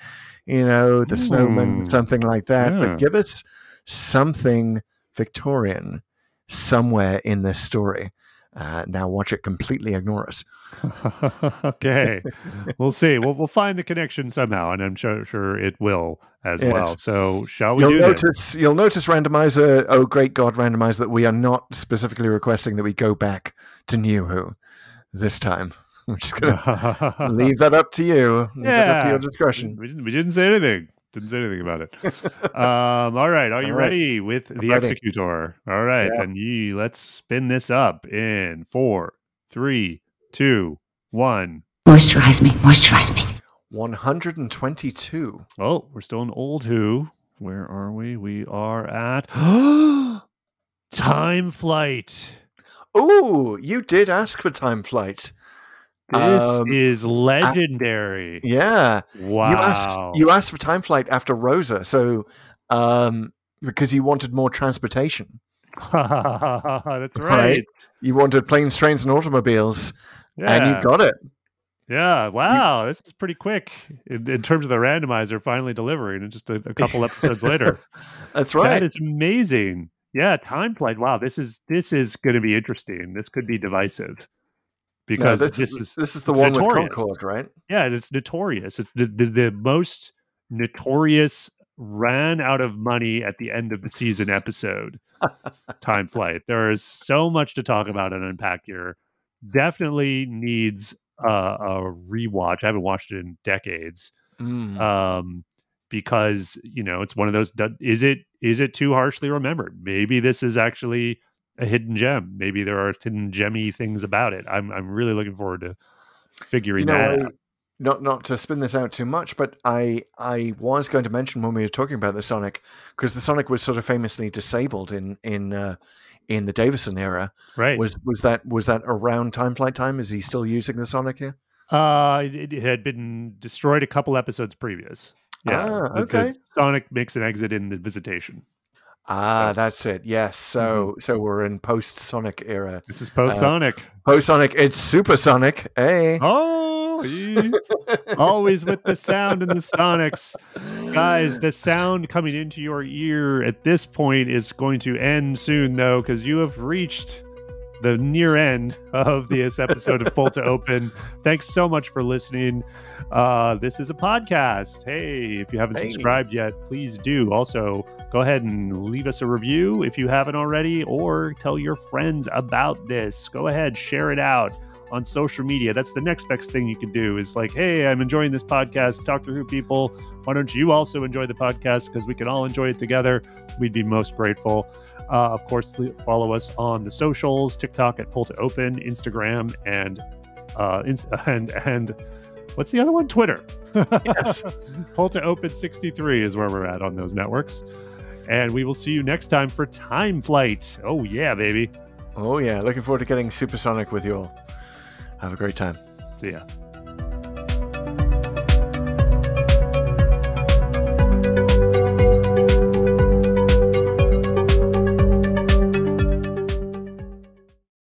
the Snowmen, something like that. Yeah. But give us something Victorian somewhere in this story. Now watch it completely ignore us. Okay, we'll see. We'll find the connection somehow, and I'm sure it will as well. So shall we do this? You'll notice, Randomizer, oh great God, Randomizer, that we are not specifically requesting that we go back to New Who this time. I'm just going to leave that up to you. Leave that up to your discretion. We didn't say anything. Didn't say anything about it. All right. Are you ready with the Executor? All right. Then let's spin this up in 4, 3, 2, 1. Moisturize me. 122. Oh, we're still in Old Who. Where are we? We are at Time Flight. Oh, you did ask for Time Flight. This is legendary. Yeah. Wow. You asked for Time Flight after Rosa, so because you wanted more transportation. That's right. You wanted planes, trains, and automobiles, and you got it. Yeah. Wow. This is pretty quick in terms of the randomizer finally delivering, and just a couple episodes later. That's right. That is amazing. Yeah. Time Flight. Wow. This is going to be interesting. This could be divisive. Because this is the one notorious. With Concord, right? Yeah, and it's notorious. It's the most notorious ran out of money at the end of the season episode. Time Flight. There is so much to talk about and unpack here. Definitely needs a rewatch. I haven't watched it in decades. Because it's one of those. Is it too harshly remembered? Maybe this is actually a hidden gem. Maybe there are hidden gemmy things about it. I'm really looking forward to figuring that out. Not to spin this out too much, but I was going to mention when we were talking about the Sonic, because the Sonic was sort of famously disabled in the Davison era. Right. Was that around Time Flight time? Is he still using the Sonic here? It had been destroyed a couple episodes previous. Yeah. Okay. The Sonic makes an exit in the Visitation. That's it. Yes. So we're in post-Sonic era. This is post-Sonic. Post-Sonic. It's Supersonic. Hey. Oh, always with the sound and the Sonics. Guys, the sound coming into your ear at this point is going to end soon, though, because you have reached the near end of this episode of Pull to Open. Thanks so much for listening. This is a podcast. Hey, if you haven't subscribed yet, please do. Also, go ahead and leave us a review if you haven't already, or tell your friends about this. Go ahead, share it out on social media. That's the next best thing you can do, is like, hey, I'm enjoying this podcast. Talk to Who people. Why don't you also enjoy the podcast? Because we can all enjoy it together. We'd be most grateful. Of course, follow us on the socials: TikTok at Pull to Open, Instagram, and what's the other one? Twitter. Yes. Pull to Open 63 is where we're at on those networks. And we will see you next time for Time Flight. Oh yeah, baby. Oh yeah. Looking forward to getting supersonic with you all. Have a great time. See ya.